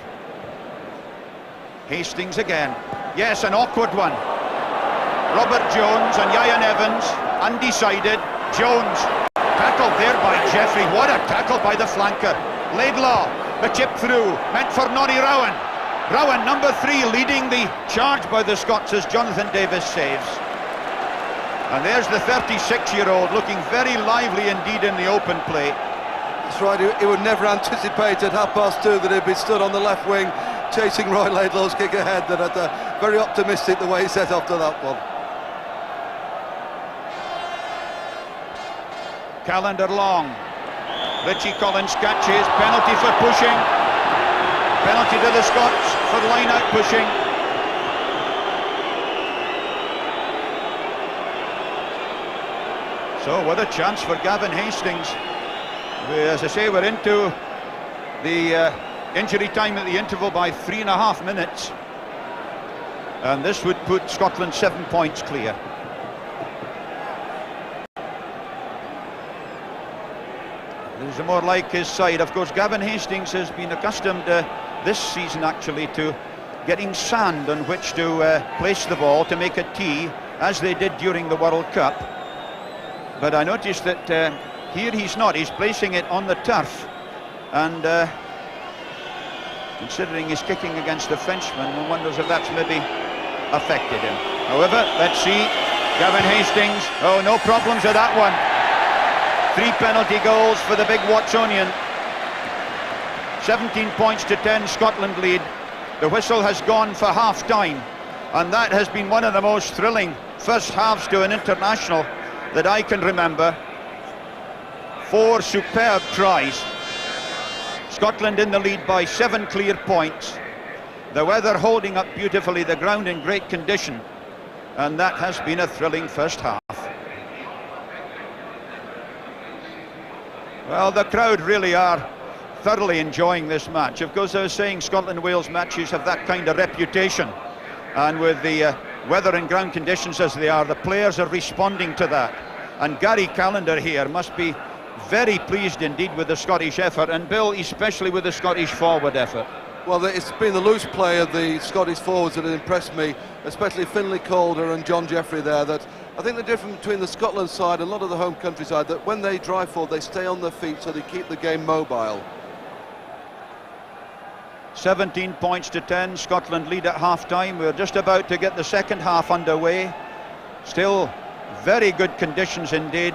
Hastings again. Yes, an awkward one. Robert Jones and Ian Evans, undecided. Jones, tackled there by Jeffrey. What a tackle by the flanker. Laidlaw, the chip through, meant for Norrie Rowan. Rowan, number 3, leading the charge by the Scots as Jonathan Davis saves. And there's the 36-year-old looking very lively indeed in the open play. That's right, he would never anticipate at 2:30 that he'd be stood on the left wing chasing Roy Laidlaw's kick ahead. That very optimistic the way he set off to that one. Callender long. Richie Collins catches, penalty for pushing. Penalty to the Scots for line-out pushing. So what a chance for Gavin Hastings. As I say, we're into the injury time at the interval by 3.5 minutes. And this would put Scotland 7 points clear. This is more like his side. Of course, Gavin Hastings has been accustomed this season actually to getting sand on which to place the ball to make a tee, as they did during the World Cup. But I noticed that here he's not. He's placing it on the turf, and considering he's kicking against the Frenchman, one wonders if that's maybe affected him. However, let's see. Gavin Hastings, oh, no problems with that one. 3 penalty goals for the big Watsonian. 17 points to 10, Scotland lead. The whistle has gone for half-time, and that has been one of the most thrilling first halves to an international that I can remember. 4 superb tries. Scotland in the lead by 7 clear points. The weather holding up beautifully, the ground in great condition, and that has been a thrilling first half. Well, the crowd really are thoroughly enjoying this match. Of course, I was saying Scotland-Wales matches have that kind of reputation, and with the weather and ground conditions as they are, the players are responding to that. And Gary Callender here must be very pleased indeed with the Scottish effort, and Bill, especially with the Scottish forward effort. Well, it's been the loose play of the Scottish forwards that have impressed me, especially Finlay Calder and John Jeffrey there. That I think the difference between the Scotland side and a lot of the home country side, that when they drive forward, they stay on their feet, so they keep the game mobile. 17 points to 10, Scotland lead at half-time. We're just about to get the second half underway. Still very good conditions indeed.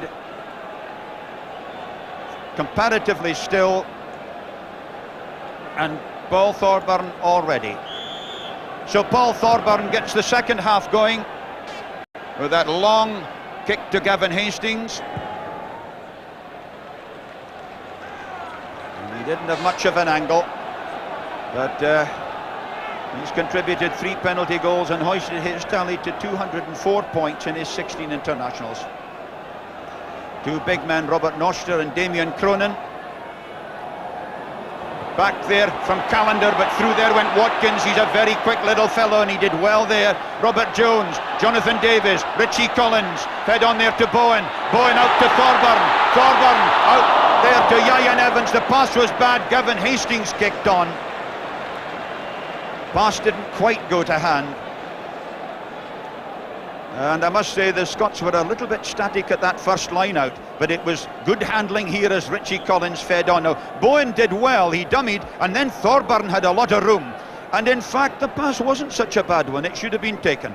Comparatively still. And Paul Thorburn already. So Paul Thorburn gets the second half going with that long kick to Gavin Hastings. And he didn't have much of an angle, but he's contributed 3 penalty goals and hoisted his tally to 204 points in his 16 internationals. 2 big men, Robert Noster and Damien Cronin. Back there from Callender, but through there went Watkins. He's a very quick little fellow, and he did well there. Robert Jones, Jonathan Davies, Richie Collins, fed on there to Bowen. Bowen out to Thorburn. Thorburn out there to Ieuan Evans. The pass was bad. Gavin Hastings kicked on. Pass didn't quite go to hand. And I must say the Scots were a little bit static at that first line out, but it was good handling here as Richie Collins fed on. Now, Bowen did well, he dummied, and then Thorburn had a lot of room. And in fact, the pass wasn't such a bad one, it should have been taken.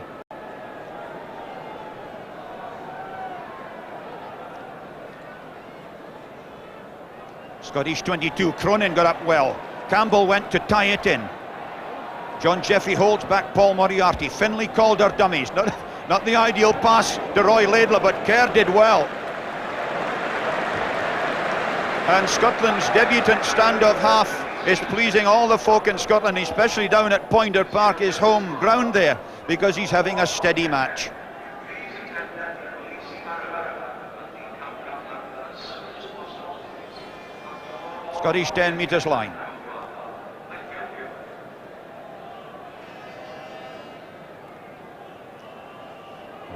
Scottish 22, Cronin got up well. Campbell went to tie it in. John Jeffrey holds back Paul Moriarty. Finlay Calder dummies. Not the ideal pass to Roy Laidlaw, but Kerr did well. And Scotland's debutant standoff half is pleasing all the folk in Scotland, especially down at Poynter Park, his home ground there, because he's having a steady match. Scottish 10 metres line.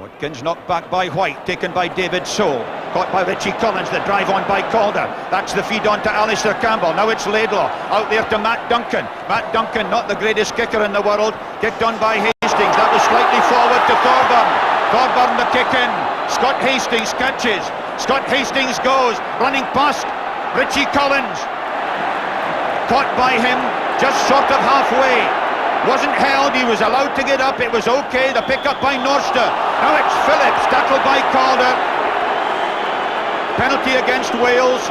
Watkins knocked back by White, taken by David Soule, caught by Richie Collins, the drive on by Calder. That's the feed on to Alistair Campbell. Now it's Laidlaw, out there to Matt Duncan. Matt Duncan, not the greatest kicker in the world, kicked on by Hastings. That was slightly forward to Thorburn. Thorburn the kick in. Scott Hastings catches. Scott Hastings goes, running past Richie Collins. Caught by him, just short of halfway. Wasn't held, he was allowed to get up, it was okay. The pick up by Norster. Now it's Phillips, tackled by Calder. Penalty against Wales.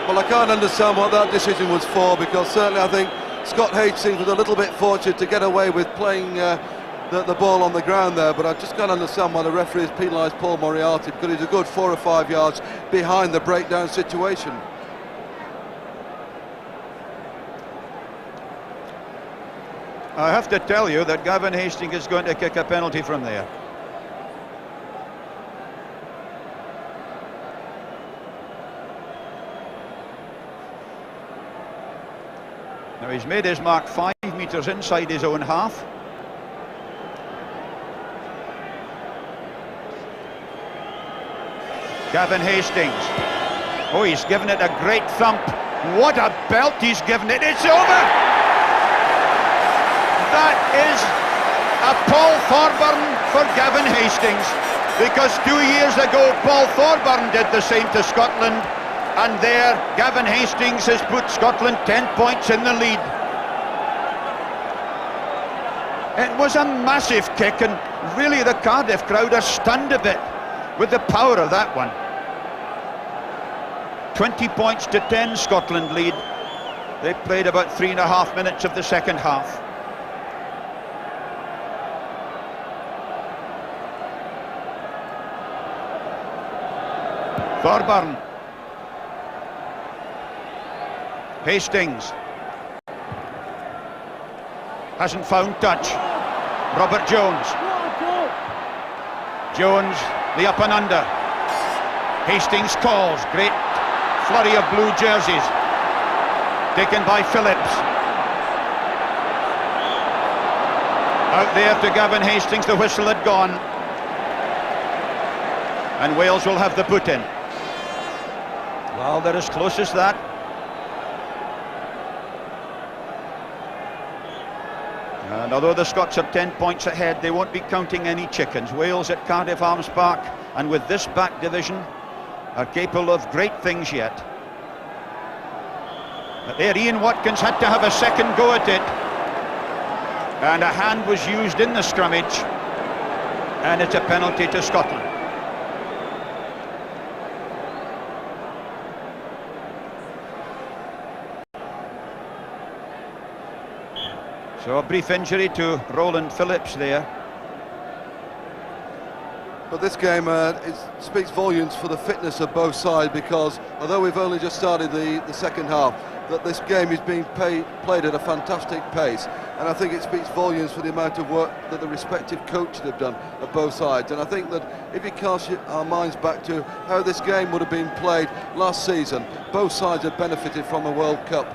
Well, I can't understand what that decision was for, because certainly I think Scott Hastings was a little bit fortunate to get away with playing the ball on the ground there, but I just can't understand why the referee has penalised Paul Moriarty, because he's a good 4 or 5 yards behind the breakdown situation. I have to tell you that Gavin Hastings is going to kick a penalty from there. Now he's made his mark 5 metres inside his own half. Gavin Hastings. Oh, he's given it a great thump. What a belt he's given it. It's over! that is a Paul Thorburn for Gavin Hastings, because 2 years ago Paul Thorburn did the same to Scotland, and there Gavin Hastings has put Scotland 10 points in the lead. It was a massive kick, and really the Cardiff crowd are stunned a bit with the power of that one. 20 points to 10 Scotland lead. They played about 3.5 minutes of the second half. Thorburn. Hastings. Hasn't found touch. Robert Jones. Jones, the up and under. Hastings calls. Great flurry of blue jerseys. Taken by Phillips. Out there to Gavin Hastings, the whistle had gone. And Wales will have the put in. Well, they're as close as that. And although the Scots are 10 points ahead, they won't be counting any chickens. Wales at Cardiff Arms Park, and with this back division, are capable of great things yet. But there Ian Watkins had to have a second go at it, and a hand was used in the scrummage, and it's a penalty to Scotland. So a brief injury to Roland Phillips there. But this game it speaks volumes for the fitness of both sides, because although we've only just started the second half, that this game is being played at a fantastic pace, and I think it speaks volumes for the amount of work that the respective coaches have done at both sides. And I think that if we cast our minds back to how this game would have been played last season, both sides have benefited from a World Cup.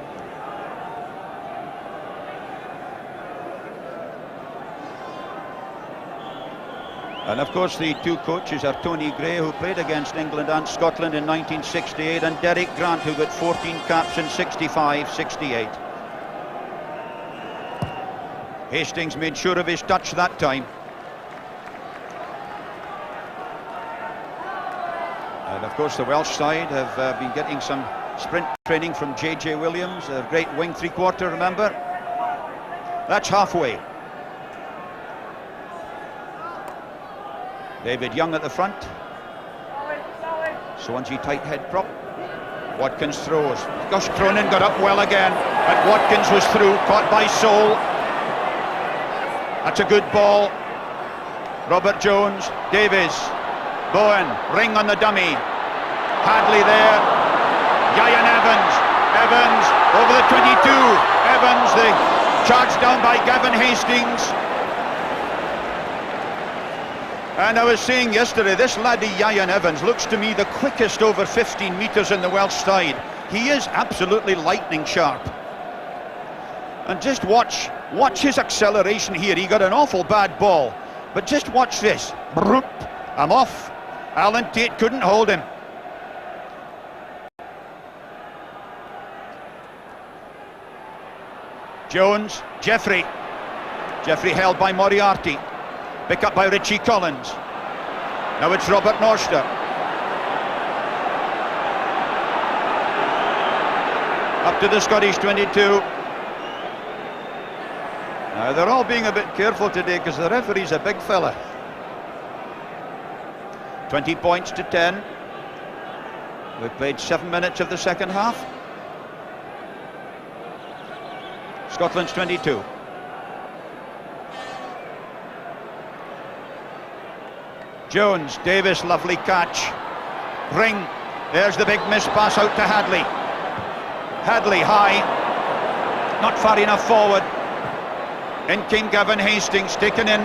And of course the two coaches are Tony Gray, who played against England and Scotland in 1968, and Derek Grant, who got 14 caps in 65-68. Hastings made sure of his touch that time. And of course the Welsh side have been getting some sprint training from J.J. Williams, a great wing three-quarter, remember? That's halfway. David Young at the front. Swansea tight head prop. Watkins throws. Gus Cronin got up well again, but Watkins was through, caught by Soule. That's a good ball. Robert Jones, Davies, Bowen, ring on the dummy. Hadley there. Ian Evans. Evans over the 22. Evans, the charge down by Gavin Hastings. And I was saying yesterday, this laddie Ian Evans looks to me the quickest over 15 metres in the Welsh side. He is absolutely lightning sharp. And just watch his acceleration here. He got an awful bad ball, but just watch this. I'm off. Alan Tate couldn't hold him. Jones, Jeffrey held by Moriarty. Pick up by Richie Collins. Now it's Robert Norster. Up to the Scottish 22. Now they're all being a bit careful today because the referee's a big fella. 20 points to 10. We've played 7 minutes of the second half. Scotland's 22. Jones, Davis, lovely catch. Ring, there's the big miss pass out to Hadley. Hadley high, not far enough forward. In came Gavin Hastings, taken in.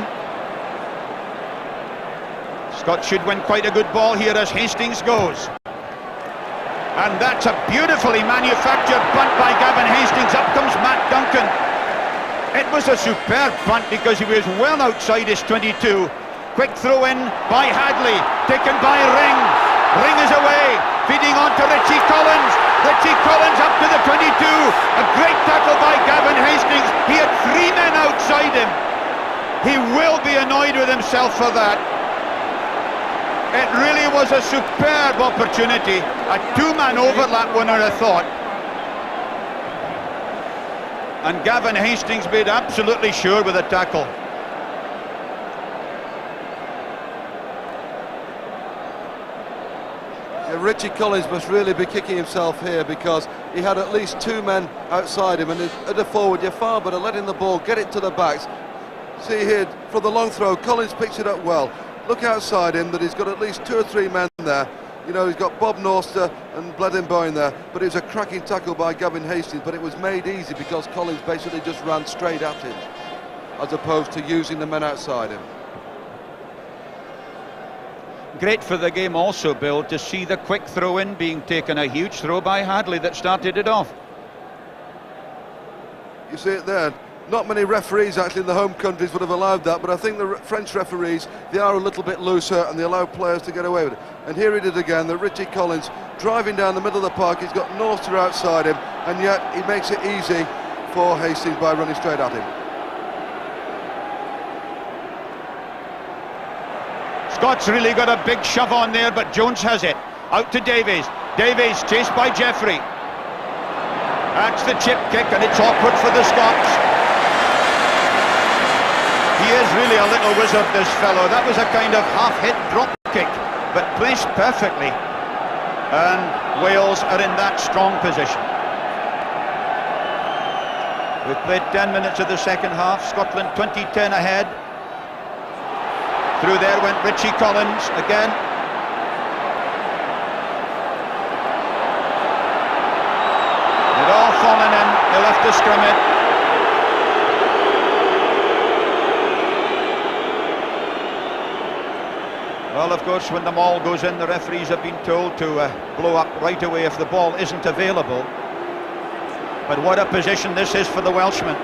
Scots should win quite a good ball here as Hastings goes. And that's a beautifully manufactured punt by Gavin Hastings. Up comes Matt Duncan. It was a superb punt because he was well outside his 22. Quick throw in by Hadley, taken by Ring. Ring is away, feeding on to Richie Collins. Richie Collins Collins up to the 22. A great tackle by Gavin Hastings. He had 3 men outside him. He will be annoyed with himself for that. It really was a superb opportunity. A 2-man overlap winner, I thought. And Gavin Hastings made absolutely sure with a tackle. Yeah, Richie Collins must really be kicking himself here, because he had at least 2 men outside him, and at a forward you're far better letting the ball get it to the backs. See here, from the long throw, Collins picks it up well. Look outside him, that he's got at least 2 or 3 men there. You know, he's got Bob Norster and Bledinboy in there, but it was a cracking tackle by Gavin Hastings, but it was made easy because Collins basically just ran straight at him, as opposed to using the men outside him. Great for the game also, Bill, to see the quick throw-in being taken, a huge throw by Hadley that started it off. You see it there. Not many referees actually in the home countries would have allowed that, but I think the French referees, they are a little bit looser and they allow players to get away with it. And here he did again, the Richie Collins driving down the middle of the park. He's got Norster outside him, and yet he makes it easy for Hastings by running straight at him. Scott's really got a big shove on there, but Jones has it. Out to Davies. Davies chased by Jeffrey. That's the chip kick, and it's awkward for the Scots. He is really a little wizard, this fellow. That was a kind of half-hit drop kick, but placed perfectly. And Wales are in that strong position. We've played 10 minutes of the second half. Scotland 20-10 ahead. Through there went Richie Collins again. They'd all fallen in. They left the scrimmage. Well, of course, when the maul goes in, the referees have been told to blow up right away if the ball isn't available. But what a position this is for the Welshman.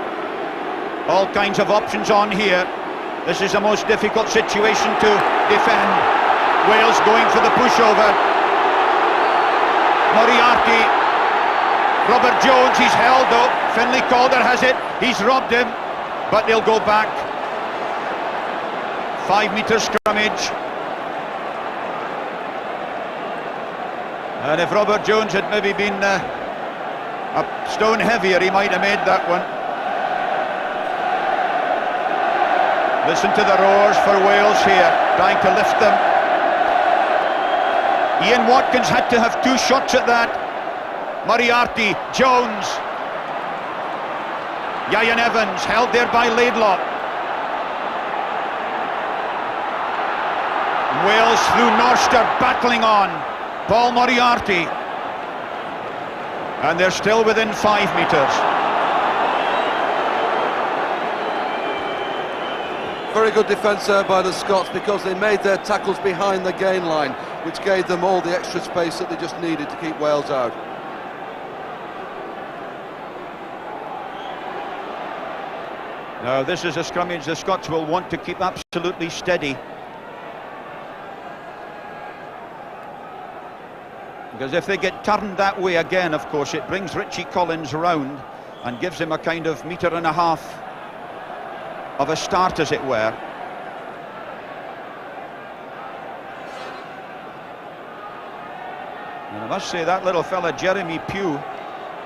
All kinds of options on here. This is the most difficult situation to defend. Wales going for the pushover. Moriarty. Robert Jones, he's held though. Finlay Calder has it. He's robbed him. But they'll go back. 5-metre scrummage. And if Robert Jones had maybe been a stone heavier, he might have made that one. Listen to the roars for Wales here, trying to lift them. Ian Watkins had to have 2 shots at that. Moriarty, Jones. Ian Evans, held there by Laidlaw. Wales through Norster, battling on. Paul Moriarty, and they're still within 5 metres. Very good defence there by the Scots, because they made their tackles behind the gain line, which gave them all the extra space that they just needed to keep Wales out. Now this is a scrummage the Scots will want to keep absolutely steady. Because if they get turned that way again, of course, it brings Richie Collins round and gives him a kind of 1.5 metres of a start, as it were. And I must say, that little fella, Jeremy Pugh,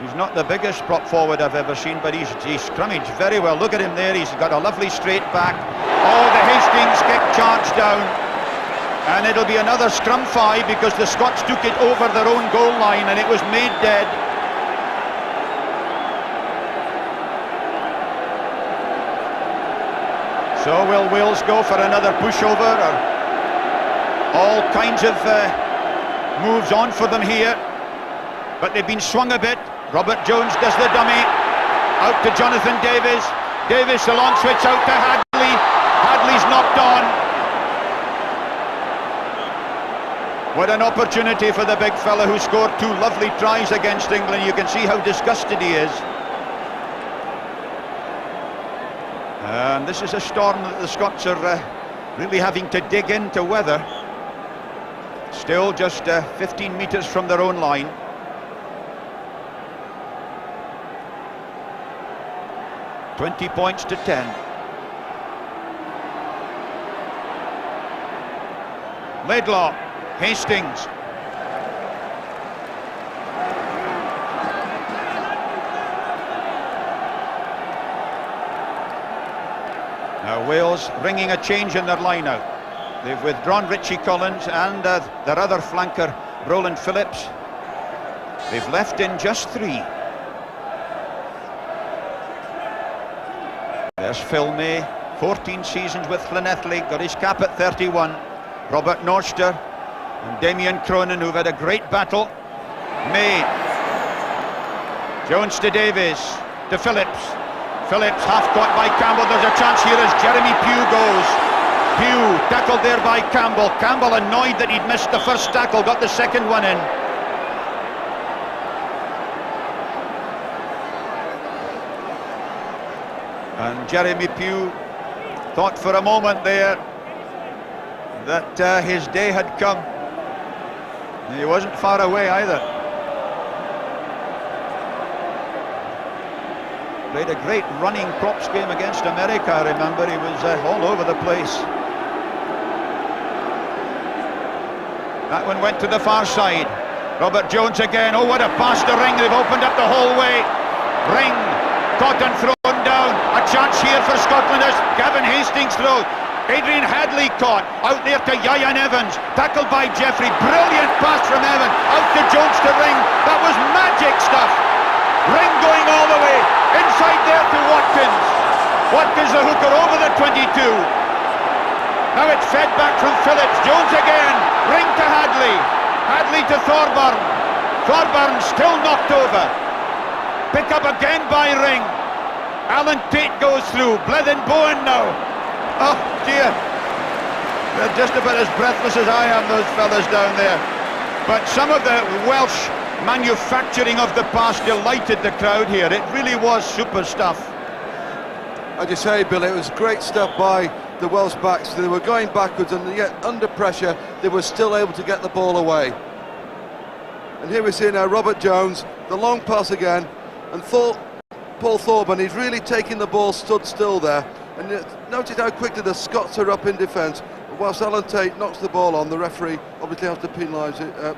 he's not the biggest prop forward I've ever seen, but he's scrummaged very well. Look at him there, he's got a lovely straight back. Oh, the Hastings kick charged down. And it'll be another scrum 5, because the Scots took it over their own goal line and it was made dead. So will Wales go for another pushover? Or all kinds of moves on for them here. But they've been swung a bit. Robert Jones does the dummy. Out to Jonathan Davies. Davies, the long switch out to Hadley. Hadley's knocked on. What an opportunity for the big fella who scored 2 lovely tries against England. You can see how disgusted he is. And this is a storm that the Scots are really having to dig in to weather. Still just 15 metres from their own line. 20 points to 10. Laidlaw, Hastings. Now Wales bringing a change in their line-out. They've withdrawn Richie Collins and their other flanker, Roland Phillips. They've left in just 3. There's Phil May, 14 seasons with Llanelli, got his cap at 31. Robert Norster and Damien Cronin, who've had a great battle. May. Jones to Davies, to Phillips. Phillips half caught by Campbell. There's a chance here as Jeremy Pugh goes. Pugh tackled there by Campbell. Campbell annoyed that he'd missed the first tackle, got the second one in. And Jeremy Pugh thought for a moment there that his day had come. And he wasn't far away either. Played a great running props game against America, I remember. He was all over the place. That one went to the far side. Robert Jones again. Oh, what a pass to Ring. They've opened up the whole way. Ring caught and thrown down. A chance here for Scotland as Gavin Hastings throws. Adrian Hadley caught. Out there to Yayan Evans. Tackled by Jeffrey. Brilliant pass from Evans. Out to Jones to Ring. That was magic stuff. Ring going all the way. Inside there to Watkins. Watkins the hooker over the 22. Now it's fed back from Phillips. Jones again. Ring to Hadley. Hadley to Thorburn. Thorburn still knocked over. Pick up again by Ring. Alan Tate goes through. Blethen Bowen now. Oh dear. They're just about as breathless as I am, those fellas down there. But some of the Welsh manufacturing of the pass delighted the crowd here. It really was super stuff. As you say, Bill, it was great stuff by the Welsh backs. They were going backwards, and yet under pressure they were still able to get the ball away. And here we see now Robert Jones, the long pass again, and Paul Thorburn, he's really taking the ball stood still there. And notice how quickly the Scots are up in defence. Whilst Alan Tate knocks the ball on, the referee obviously has to penalise it,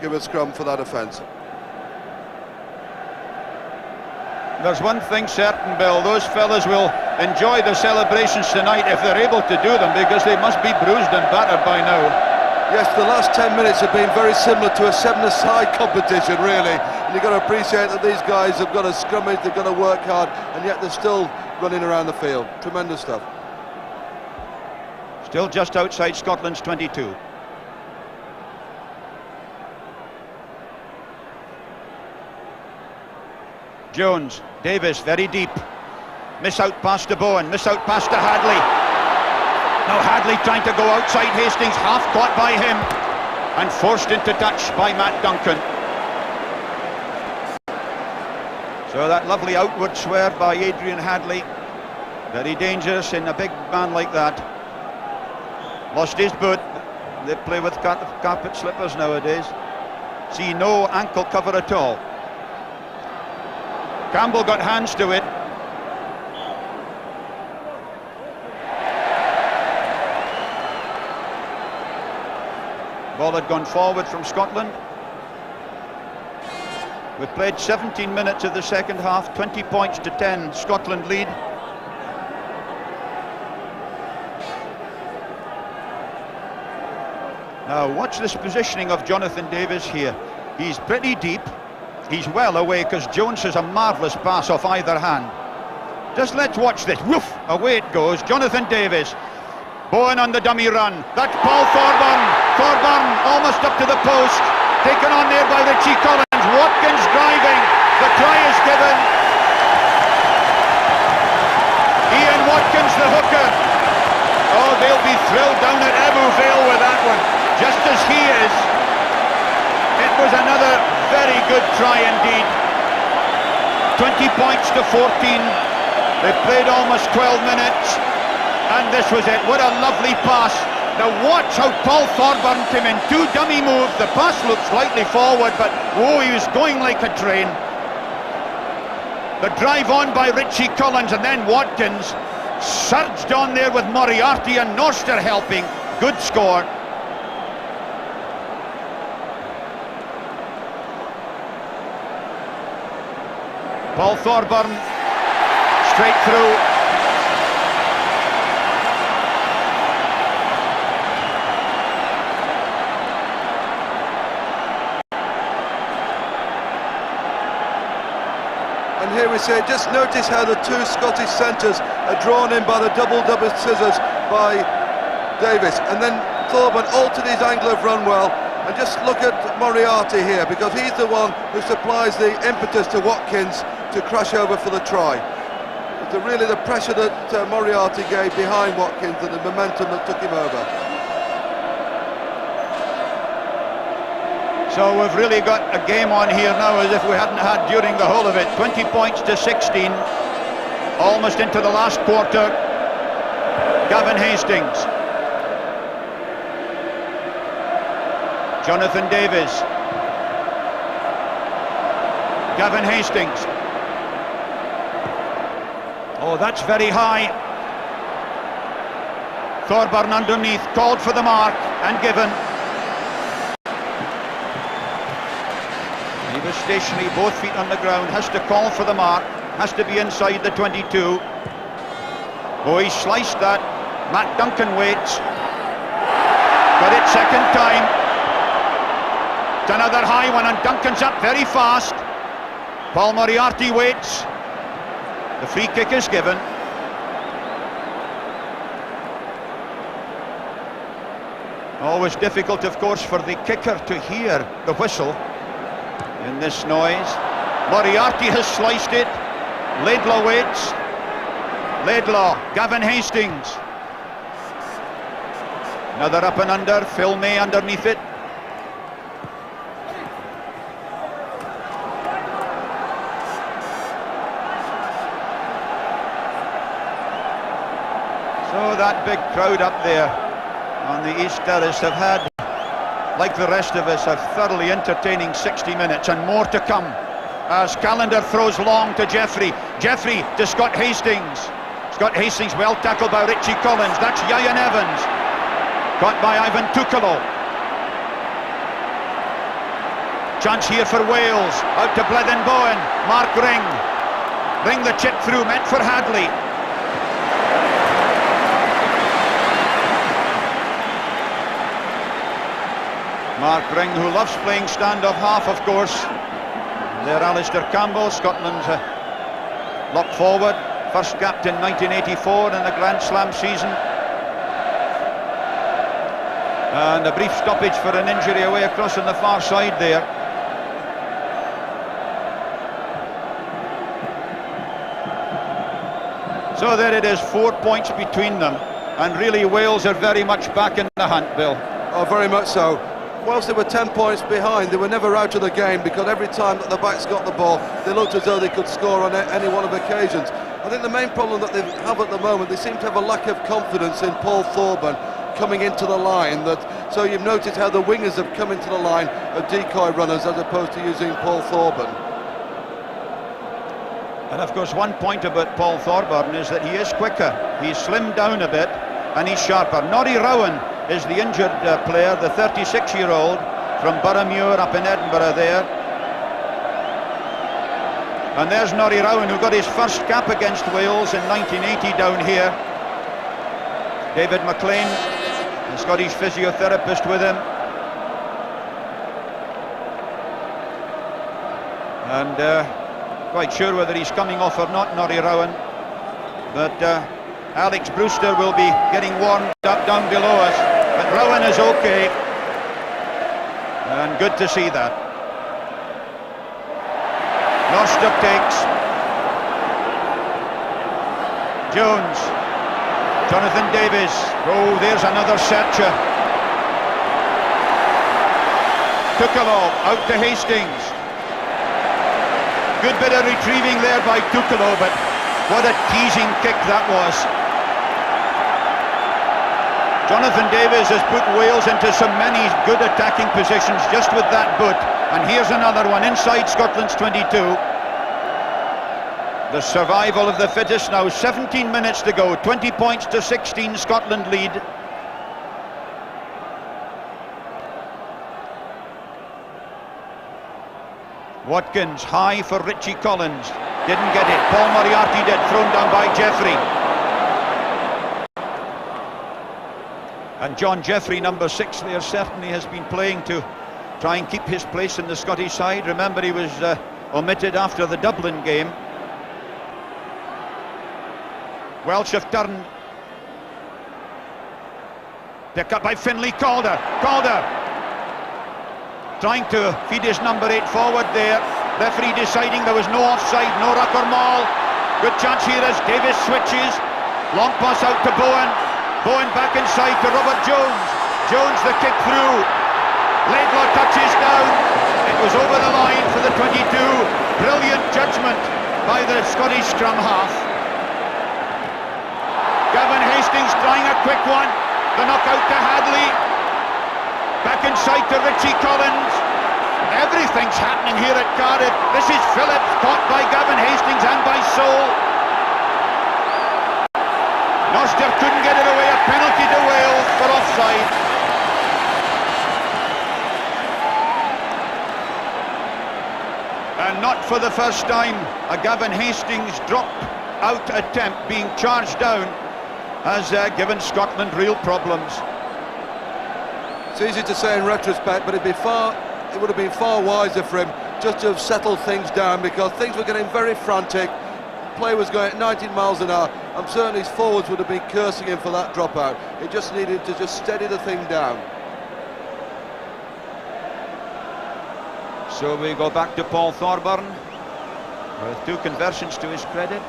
give a scrum for that offence. There's one thing certain, Bill, those fellas will enjoy the celebrations tonight if they're able to do them, because they must be bruised and battered by now. Yes, the last 10 minutes have been very similar to a 7-a-side competition, really. And you've got to appreciate that these guys have got to scrummage, they've got to work hard, and yet they're still running around the field. Tremendous stuff. Still just outside Scotland's 22. Jones, Davis, very deep. Miss out pass to Bowen, miss out pass to Hadley. Now Hadley trying to go outside Hastings, half caught by him and forced into touch by Matt Duncan. So that lovely outward swerve by Adrian Hadley, very dangerous in a big man like that. Lost his boot. They play with carpet slippers nowadays. See no ankle cover at all. Campbell got hands to it. Ball had gone forward from Scotland. We've played 17 minutes of the second half, 20 points to 10, Scotland lead. Now watch this positioning of Jonathan Davies here. He's pretty deep. He's well away because Jones has a marvellous pass off either hand. Just let's watch this. Woof! Away it goes. Jonathan Davies. Bowen on the dummy run. That's Paul Thorburn. Thorburn almost up to the post. Taken on there by Richie Collins. Watkins driving. The try is given. Ian Watkins, the hooker. Oh, they'll be thrilled down at Ebbw Vale with that one. Just as he is. It was another very good try indeed. 20 points to 14. They played almost 12 minutes. And this was it. What a lovely pass. Now watch how Paul Thorburn came in. 2 dummy moves. The pass looked slightly forward, but whoa, he was going like a train. The drive on by Richie Collins, and then Watkins surged on there with Moriarty and Noster helping. Good score. Paul Thorburn straight through. And here we see, just notice how the two Scottish centres are drawn in by the double scissors by Davis, and then Thorburn altered his angle of run well. And just look at Moriarty here, because he's the one who supplies the impetus to Watkins to crash over for the try. It's really the pressure that Moriarty gave behind Watkins and the momentum that took him over. So we've really got a game on here now as if we hadn't had during the whole of it. 20 points to 16, almost into the last quarter. Gavin Hastings. Jonathan Davis. Gavin Hastings. Oh, that's very high. Thorburn underneath, called for the mark and given. He was stationary, both feet on the ground, has to call for the mark, has to be inside the 22. Oh, he sliced that. Matt Duncan waits. Got it second time. It's another high one, and Duncan's up very fast. Paul Moriarty waits. The free kick is given. Always difficult, of course, for the kicker to hear the whistle in this noise. Moriarty has sliced it. Laidlaw waits. Laidlaw, Gavin Hastings. Another up and under, Phil May underneath it. So that big crowd up there on the East Terrace have had, like the rest of us, a thoroughly entertaining 60 minutes, and more to come as Callender throws long to Jeffrey. Jeffrey to Scott Hastings. Scott Hastings well tackled by Richie Collins. That's Ian Evans. Caught by Ivan Tukalo. Chance here for Wales. Out to Blethen Bowen. Mark Ring. Ring the chip through, meant for Hadley. Mark Ring, who loves playing standoff half, of course. There, Alistair Campbell, Scotland's lock forward, first capped in 1984 in the Grand Slam season. And a brief stoppage for an injury away across on the far side there. So there it is, 4 points between them, and really Wales are very much back in the hunt, Bill. Oh, very much so. Whilst they were 10 points behind, they were never out of the game, because every time that the backs got the ball, they looked as though they could score on any one of occasions. I think the main problem that they have at the moment, they seem to have a lack of confidence in Paul Thorburn coming into the line. So you've noticed how the wingers have come into the line of decoy runners as opposed to using Paul Thorburn. And of course, one point about Paul Thorburn is that he is quicker. He's slimmed down a bit and he's sharper. Norrie Rowan is the injured player, the 36-year-old from Boroughmuir up in Edinburgh there. And there's Norrie Rowan, who got his first cap against Wales in 1980 down here. David McLean, the Scottish physiotherapist, with him. And quite sure whether he's coming off or not, Norrie Rowan. But Alex Brewster will be getting warmed up down below us. But Rowan is okay, and good to see that. Noster takes. Jones. Jonathan Davis. Oh, there's another searcher. Tukalo out to Hastings. Good bit of retrieving there by Tukalo, but what a teasing kick that was. Jonathan Davis has put Wales into so many good attacking positions just with that boot. And here's another one inside Scotland's 22. The survival of the fittest now. 17 minutes to go. 20 points to 16. Scotland lead. Watkins high for Richie Collins. Didn't get it. Paul Moriarty did. Thrown down by Jeffrey. And John Jeffrey, number 6 there, certainly has been playing to try and keep his place in the Scottish side. Remember, he was omitted after the Dublin game. Welsh have turned. Picked up by Finlay. Calder trying to feed his number 8 forward there. Referee deciding there was no offside, no ruck or maul. Good chance here as Davis switches. Long pass out to Bowen. Bowen back inside to Robert Jones. Jones the kick through. Laidlaw touches down. It was over the line for the 22. Brilliant judgment by the Scottish scrum half. Gavin Hastings trying a quick one. The knockout to Hadley. Back inside to Richie Collins. Everything's happening here at Cardiff. This is Phillips, caught by Gavin Hastings and by Soule. Noster couldn't get it away. A penalty to Wales for offside. And not for the first time, a Gavin Hastings drop-out attempt being charged down has given Scotland real problems. It's easy to say in retrospect, but it would have been far wiser for him just to have settled things down, because things were getting very frantic. Play was going at 19 miles an hour. I'm certain his forwards would have been cursing him for that dropout. He just needed to just steady the thing down. So we go back to Paul Thorburn with 2 conversions to his credit.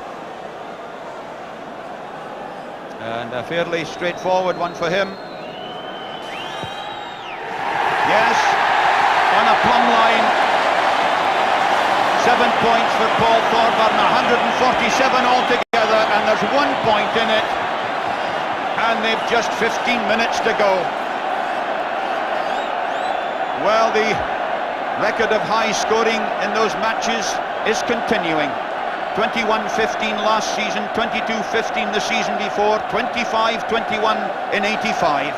And a fairly straightforward one for him. Yes, on a plumb line. 7 points for Paul Thorburn, 147 altogether, and there's 1 point in it. And they've just 15 minutes to go. Well, the record of high scoring in those matches is continuing. 21-15 last season, 22-15 the season before, 25-21 in 85.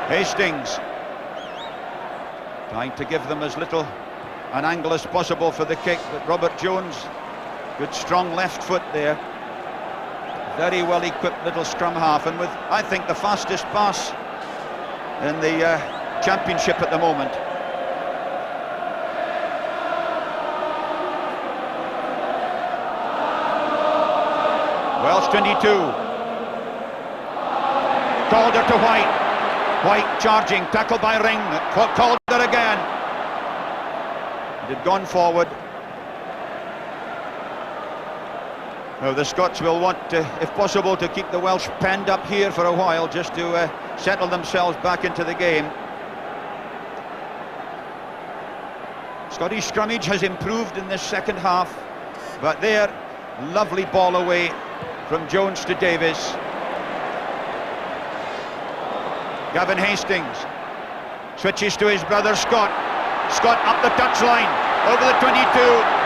Hastings trying to give them as little an angle as possible for the kick, but Robert Jones, good strong left foot there. Very well equipped little scrum half, and with, I think, the fastest pass in the championship at the moment. Welsh 22. Calder to White. White charging, tackled by Ring. Calder again. It had gone forward. Now the Scots will want, if possible, to keep the Welsh penned up here for a while, just to settle themselves back into the game. Scottish scrummage has improved in this second half, but there, lovely ball away from Jones to Davis. Gavin Hastings switches to his brother Scott. Scott up the touchline, over the 22.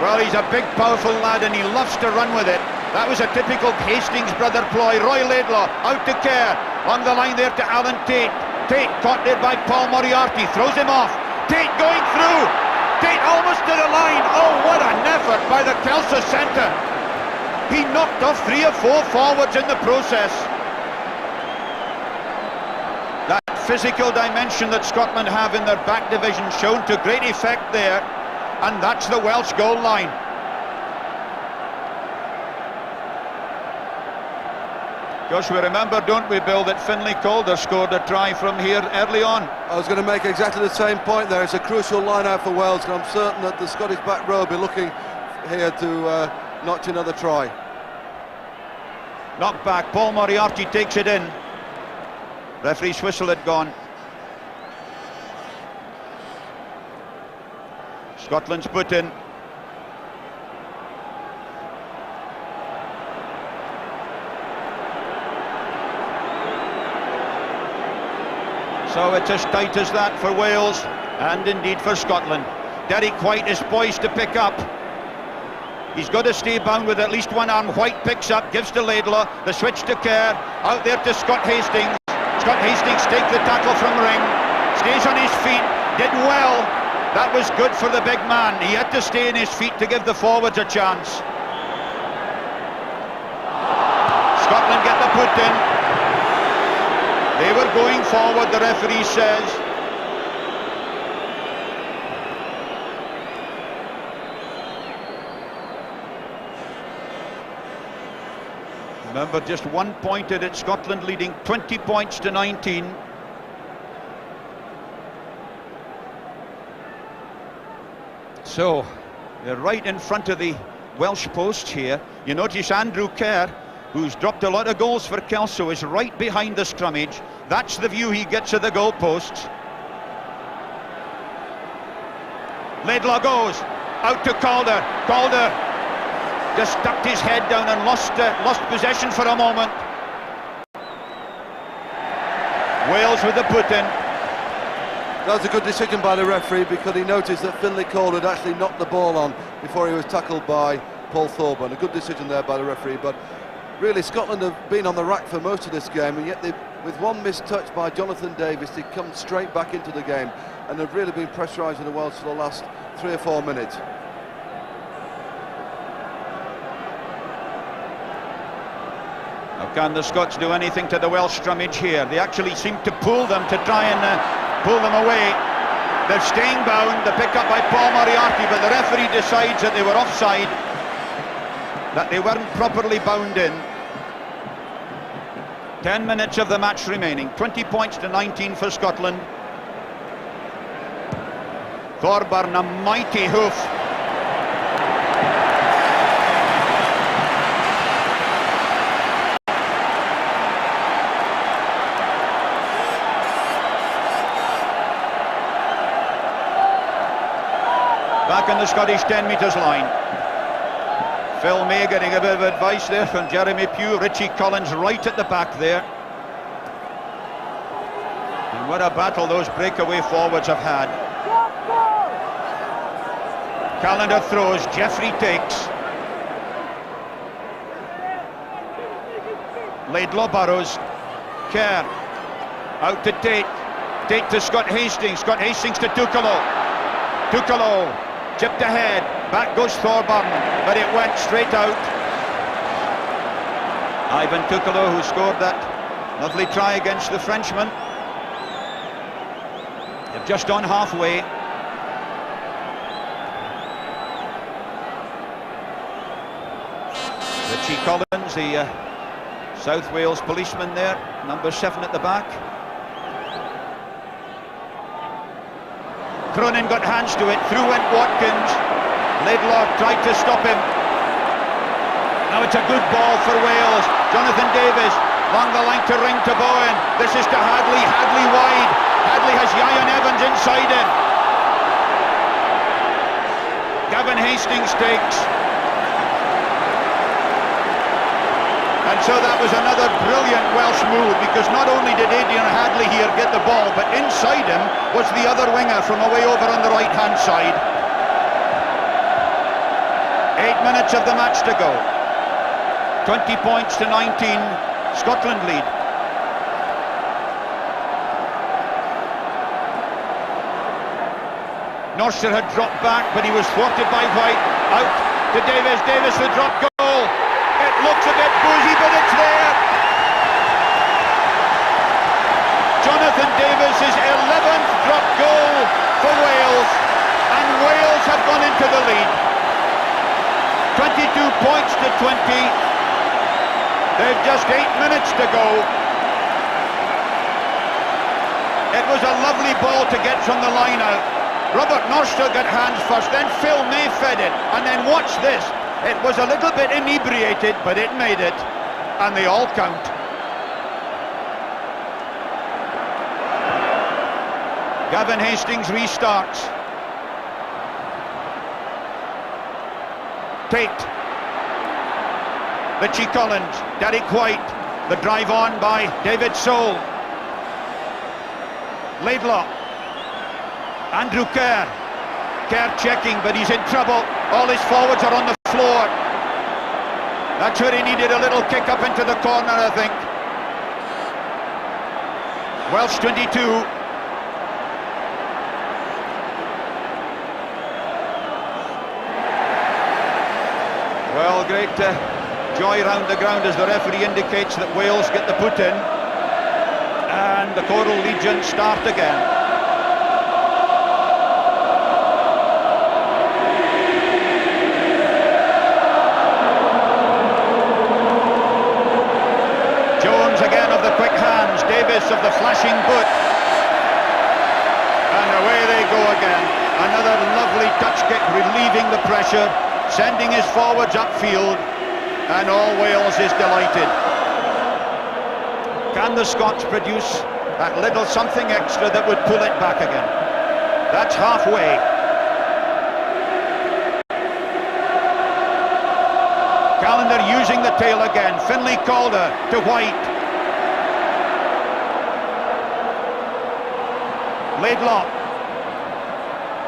Well, he's a big, powerful lad, and he loves to run with it. That was a typical Hastings brother ploy. Roy Laidlaw out to Kerr, along the line there to Alan Tate. Tate caught there by Paul Moriarty, throws him off. Tate going through. Tate almost to the line. Oh, what an effort by the Kelso centre. He knocked off 3 or 4 forwards in the process. That physical dimension that Scotland have in their back division shown to great effect there. And that's the Welsh goal line. Because we remember, don't we, Bill, that Finlay Calder scored a try from here early on. I was going to make exactly the same point there. It's a crucial line-out for Wales, and I'm certain that the Scottish back row will be looking here to notch another try. Knocked back, Paul Moriarty takes it in. Referee's whistle had gone. Scotland's put in. So it's as tight as that for Wales, and indeed for Scotland. Derek White is poised to pick up. He's got to stay bound with at least one arm. White picks up, gives to Laidlaw, the switch to Kerr, out there to Scott Hastings. Scott Hastings takes the tackle from ring, stays on his feet, did well. That was good for the big man. He had to stay on his feet to give the forwards a chance. Scotland get the put in. They were going forward, the referee says. Remember, just 1 point at it, Scotland leading 20 points to 19. So, they're right in front of the Welsh post here. You notice Andrew Kerr, who's dropped a lot of goals for Kelso, is right behind the scrummage. That's the view he gets of the goalposts. Laidlaw goes, out to Calder. Calder just ducked his head down and lost possession for a moment. Wales with the put-in. That was a good decision by the referee, because he noticed that Finlay Calder had actually knocked the ball on before he was tackled by Paul Thorburn. A good decision there by the referee, but really Scotland have been on the rack for most of this game, and yet with one missed touch by Jonathan Davis, they come straight back into the game and have really been pressurising the Welsh for the last 3 or 4 minutes. Now, can the Scots do anything to the Welsh scrummage here? They actually seem to pull them to try and pull them away. They're staying bound. The pick up by Paul Moriarty, but the referee decides that they were offside, that they weren't properly bound in. 10 minutes of the match remaining. 20 points to 19 for Scotland. Thorburn, a mighty hoof. Back on the Scottish 10 metres line. Phil May getting a bit of advice there from Jeremy Pugh. Richie Collins right at the back there. And what a battle those breakaway forwards have had. Callender throws, Jeffrey takes. Laidlaw burrows. Kerr out to Tate. Tate to Scott Hastings. Scott Hastings to Tukalo. Tukalo chipped ahead. Back goes Thorburn, but it went straight out. Ivan Tukalo, who scored that lovely try against the Frenchman. They've just gone halfway. Richie Collins, the South Wales policeman there, number 7 at the back. Cronin got hands to it, through went Watkins. Laidlaw tried to stop him. Now it's a good ball for Wales. Jonathan Davis along the line to ring to Bowen. This is to Hadley, Hadley wide. Hadley has Ian Evans inside him. Gavin Hastings takes. And so that was another brilliant Welsh move, because not only did Adrian Hadley here get the ball, but inside him was the other winger from away over on the right-hand side. 8 minutes of the match to go. 20 points to 19. Scotland lead. Norster had dropped back, but he was thwarted by White. Out to Davis. Davis the drop goal. It looks a bit boozy, but it's there. Jonathan Davis's 11th drop goal for Wales, and Wales have gone into the lead. 22 points to 20. They've just 8 minutes to go. It was a lovely ball to get from the line out. Robert Norster got hands first, then Phil May fed it, and then watch this. It was a little bit inebriated, but it made it, and they all count. Gavin Hastings restarts. Tate. Richie Collins, Derek White. The drive on by David Soule. Laidlaw. Andrew Kerr. Kerr checking, but he's in trouble. All his forwards are on the floor. That's where he needed a little kick up into the corner, I think. Welsh 22. Well, great joy round the ground as the referee indicates that Wales get the put in. And the Coral Legion start again. Jones again of the quick hands, Davis of the flashing boot. And away they go again. Another lovely touch kick, relieving the pressure, sending his forwards upfield, and all Wales is delighted. Can the Scots produce that little something extra that would pull it back again? That's halfway. Callender using the tail again. Finlay Calder to White. Laidlaw.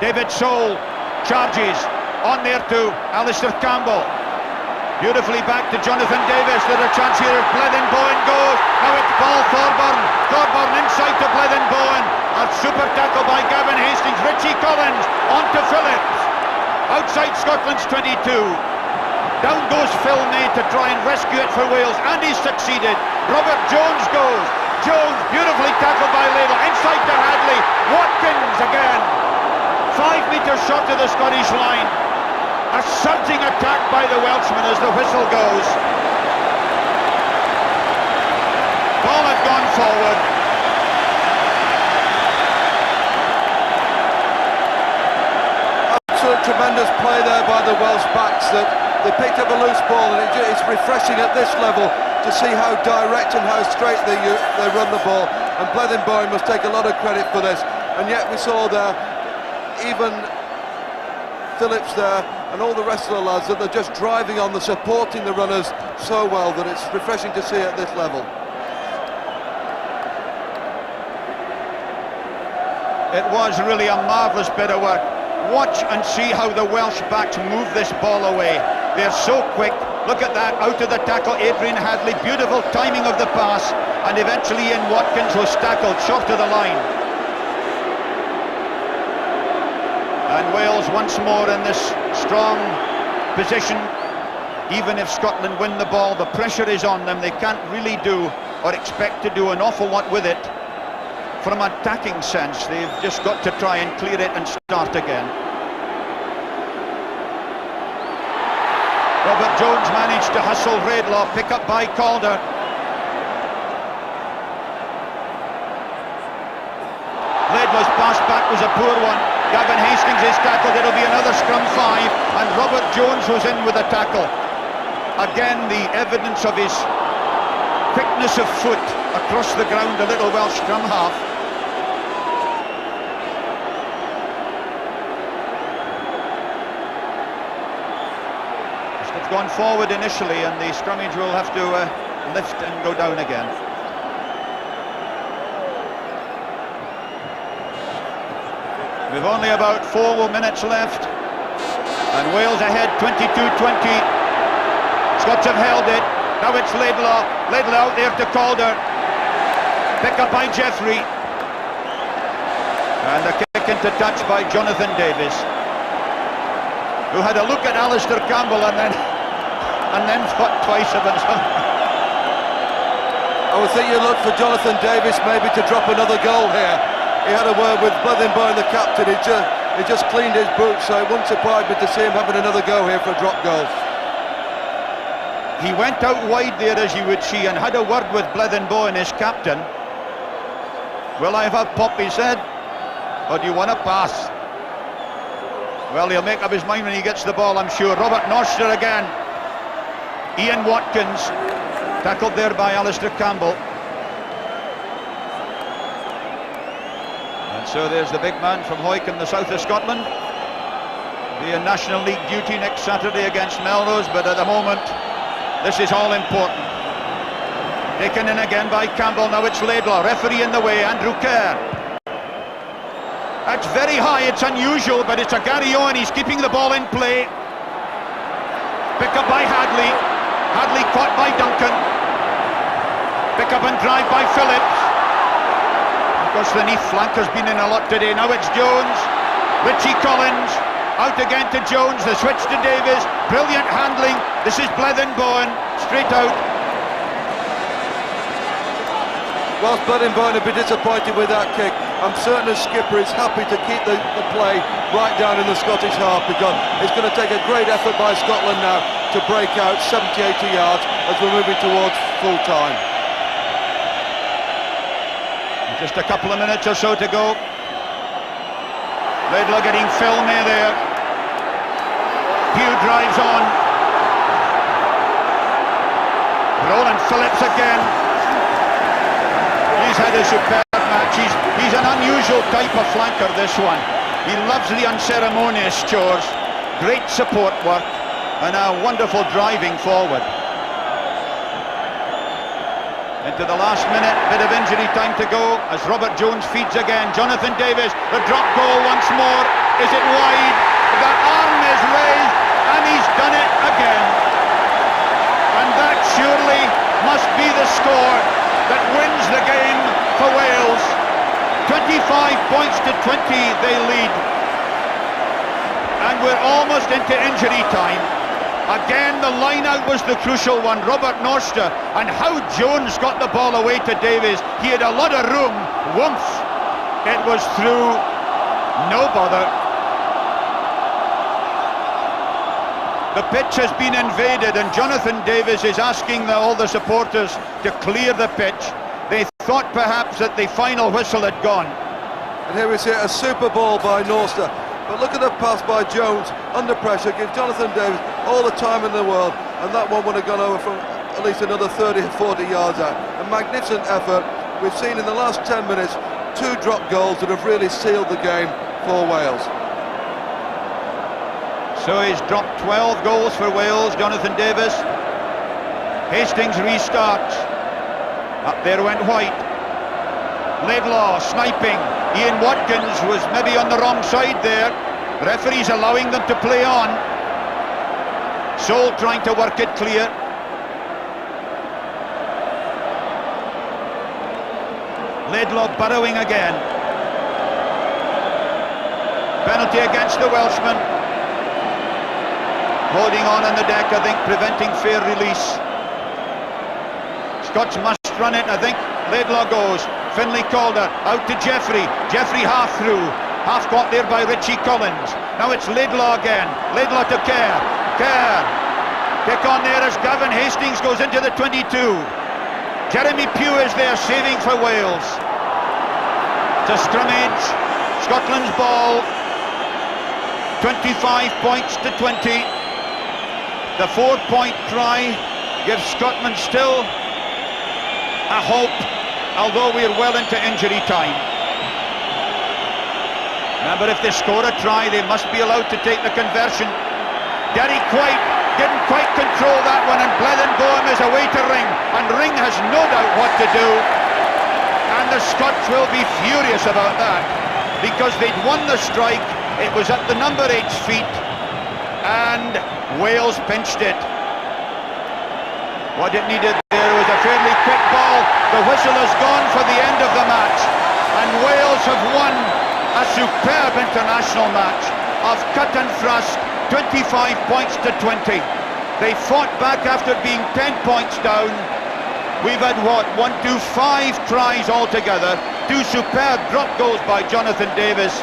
David Soul charges. On there to Alistair Campbell. Beautifully back to Jonathan Davis. There's a chance here if Blethen-Bowen goes. Now it's Paul Thorburn. Thorburn inside to Blethen-Bowen. A super tackle by Gavin Hastings. Richie Collins on to Phillips. Outside Scotland's 22. Down goes Phil May to try and rescue it for Wales, and he's succeeded. Robert Jones goes. Jones beautifully tackled by Laidlaw. Inside to Hadley. Watkins again. 5 metres short of the Scottish line. A surging attack by the Welshman as the whistle goes. Ball had gone forward. Absolute tremendous play there by the Welsh backs. That they picked up a loose ball, and it's refreshing at this level to see how direct and how straight they run the ball. And Blethen-Bowen must take a lot of credit for this. And yet we saw there, even Phillips there and all the rest of the lads, that they're just driving on, they're supporting the runners so well that it's refreshing to see at this level. It was really a marvellous bit of work. Watch and see how the Welsh backs move this ball away. They're so quick. Look at that, out of the tackle, Adrian Hadley, beautiful timing of the pass, and eventually Ian Watkins was tackled short of the line. And Wales once more in this strong position. Even if Scotland win the ball, the pressure is on them. They can't really do or expect to do an awful lot with it. From an attacking sense, they've just got to try and clear it and start again. Robert Jones managed to hustle Laidlaw, pick up by Calder. Laidlaw's pass back was a poor one. Gavin Hastings is tackled. It'll be another scrum 5, and Robert Jones was in with a tackle. Again, the evidence of his quickness of foot across the ground, the little Welsh scrum half. It's gone forward initially, and the scrummage will have to lift and go down again. We've only about 4 minutes left, and Wales ahead 22-20. Scots have held it. Now it's Laidlaw. Laidlaw out there to Calder. Pick up by Jeffrey. And a kick into touch by Jonathan Davis, who had a look at Alistair Campbell and then thought twice about something. I would think you look for Jonathan Davis maybe to drop another goal here. He had a word with Blethen-Bowen, the captain. He just cleaned his boots, so it wouldn't surprise me to see him having another go here for a drop goal. He went out wide there, as you would see, and had a word with Blethen-Bowen, his captain. Will I have a pop, he said, or do you want to pass? Well, he'll make up his mind when he gets the ball, I'm sure. Robert Norster again. Ian Watkins, tackled there by Alistair Campbell. And so there's the big man from Hawick in the south of Scotland. Be in National League duty next Saturday against Melrose, but at the moment, this is all important. Taken in again by Campbell, now it's Laidlaw. Referee in the way, Andrew Kerr. That's very high, it's unusual, but it's a Gary Owen, he's keeping the ball in play. Pick up by Hadley. Hadley caught by Duncan. Pick up and drive by Phillips. Of course, the knee flank has been in a lot today. Now it's Jones. Richie Collins. Out again to Jones. The switch to Davies. Brilliant handling. This is Blethenbowen. Straight out. Whilst Blethenbowen would be disappointed with that kick, I'm certain the skipper is happy to keep the play right down in the Scottish half, because it's going to take a great effort by Scotland now to break out 70-80 yards as we're moving towards full time. Just a couple of minutes or so to go. Laidlaw getting filmy there. Pugh drives on. Roland Phillips again. He's had a superb match. He's an unusual type of flanker, this one. He loves the unceremonious chores. Great support work and a wonderful driving forward. Into the last minute, bit of injury time to go as Robert Jones feeds again. Jonathan Davies, the drop goal once more. Is it wide? The arm is raised and he's done it again. And that surely must be the score that wins the game for Wales. 25 points to 20 they lead. And we're almost into injury time. Again, the line-out was the crucial one, Robert Norster, and how Jones got the ball away to Davies. He had a lot of room. Whoomph! It was through. No bother. The pitch has been invaded, and Jonathan Davies is asking all the supporters to clear the pitch. They thought perhaps that the final whistle had gone. And here we see a super ball by Norster. But look at the pass by Jones, under pressure, gives Jonathan Davies all the time in the world, and that one would have gone over from at least another 30-40 yards out. A magnificent effort. We've seen in the last 10 minutes 2 drop goals that have really sealed the game for Wales. So he's dropped 12 goals for Wales, Jonathan Davies. Hastings restarts. Up there went White. Laidlaw sniping. Ian Watkins was maybe on the wrong side there. Referee's allowing them to play on. Soule trying to work it clear. Laidlaw burrowing again. Penalty against the Welshman. Holding on the deck, I think, preventing fair release. Scots must run it, I think. Laidlaw goes. Finlay Calder out to Jeffrey. Jeffrey half through. Half caught there by Richie Collins. Now it's Laidlaw again. Laidlaw to Kerr. Kerr. Kick on there as Gavin Hastings goes into the 22. Jeremy Pugh is there saving for Wales. To scrummage. Scotland's ball. 25 points to 20. The 4-point try gives Scotland still a hope, although we're well into injury time. Remember, if they score a try, they must be allowed to take the conversion. Derek White didn't quite control that one, and Blethenbowen is away to Ring, and Ring has no doubt what to do. And the Scots will be furious about that, because they'd won the strike. It was at the number 8's feet, and Wales pinched it. What it needed there was a fairly quick ball. The whistle has gone for the end of the match, and Wales have won a superb international match of cut and thrust, 25 points to 20. They fought back after being 10 points down. We've had what, 1, 2, 5 tries altogether, 2 superb drop goals by Jonathan Davies,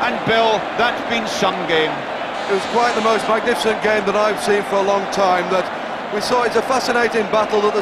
and Bill, that's been some game. It was quite the most magnificent game that I've seen for a long time. That we saw, it's a fascinating battle that the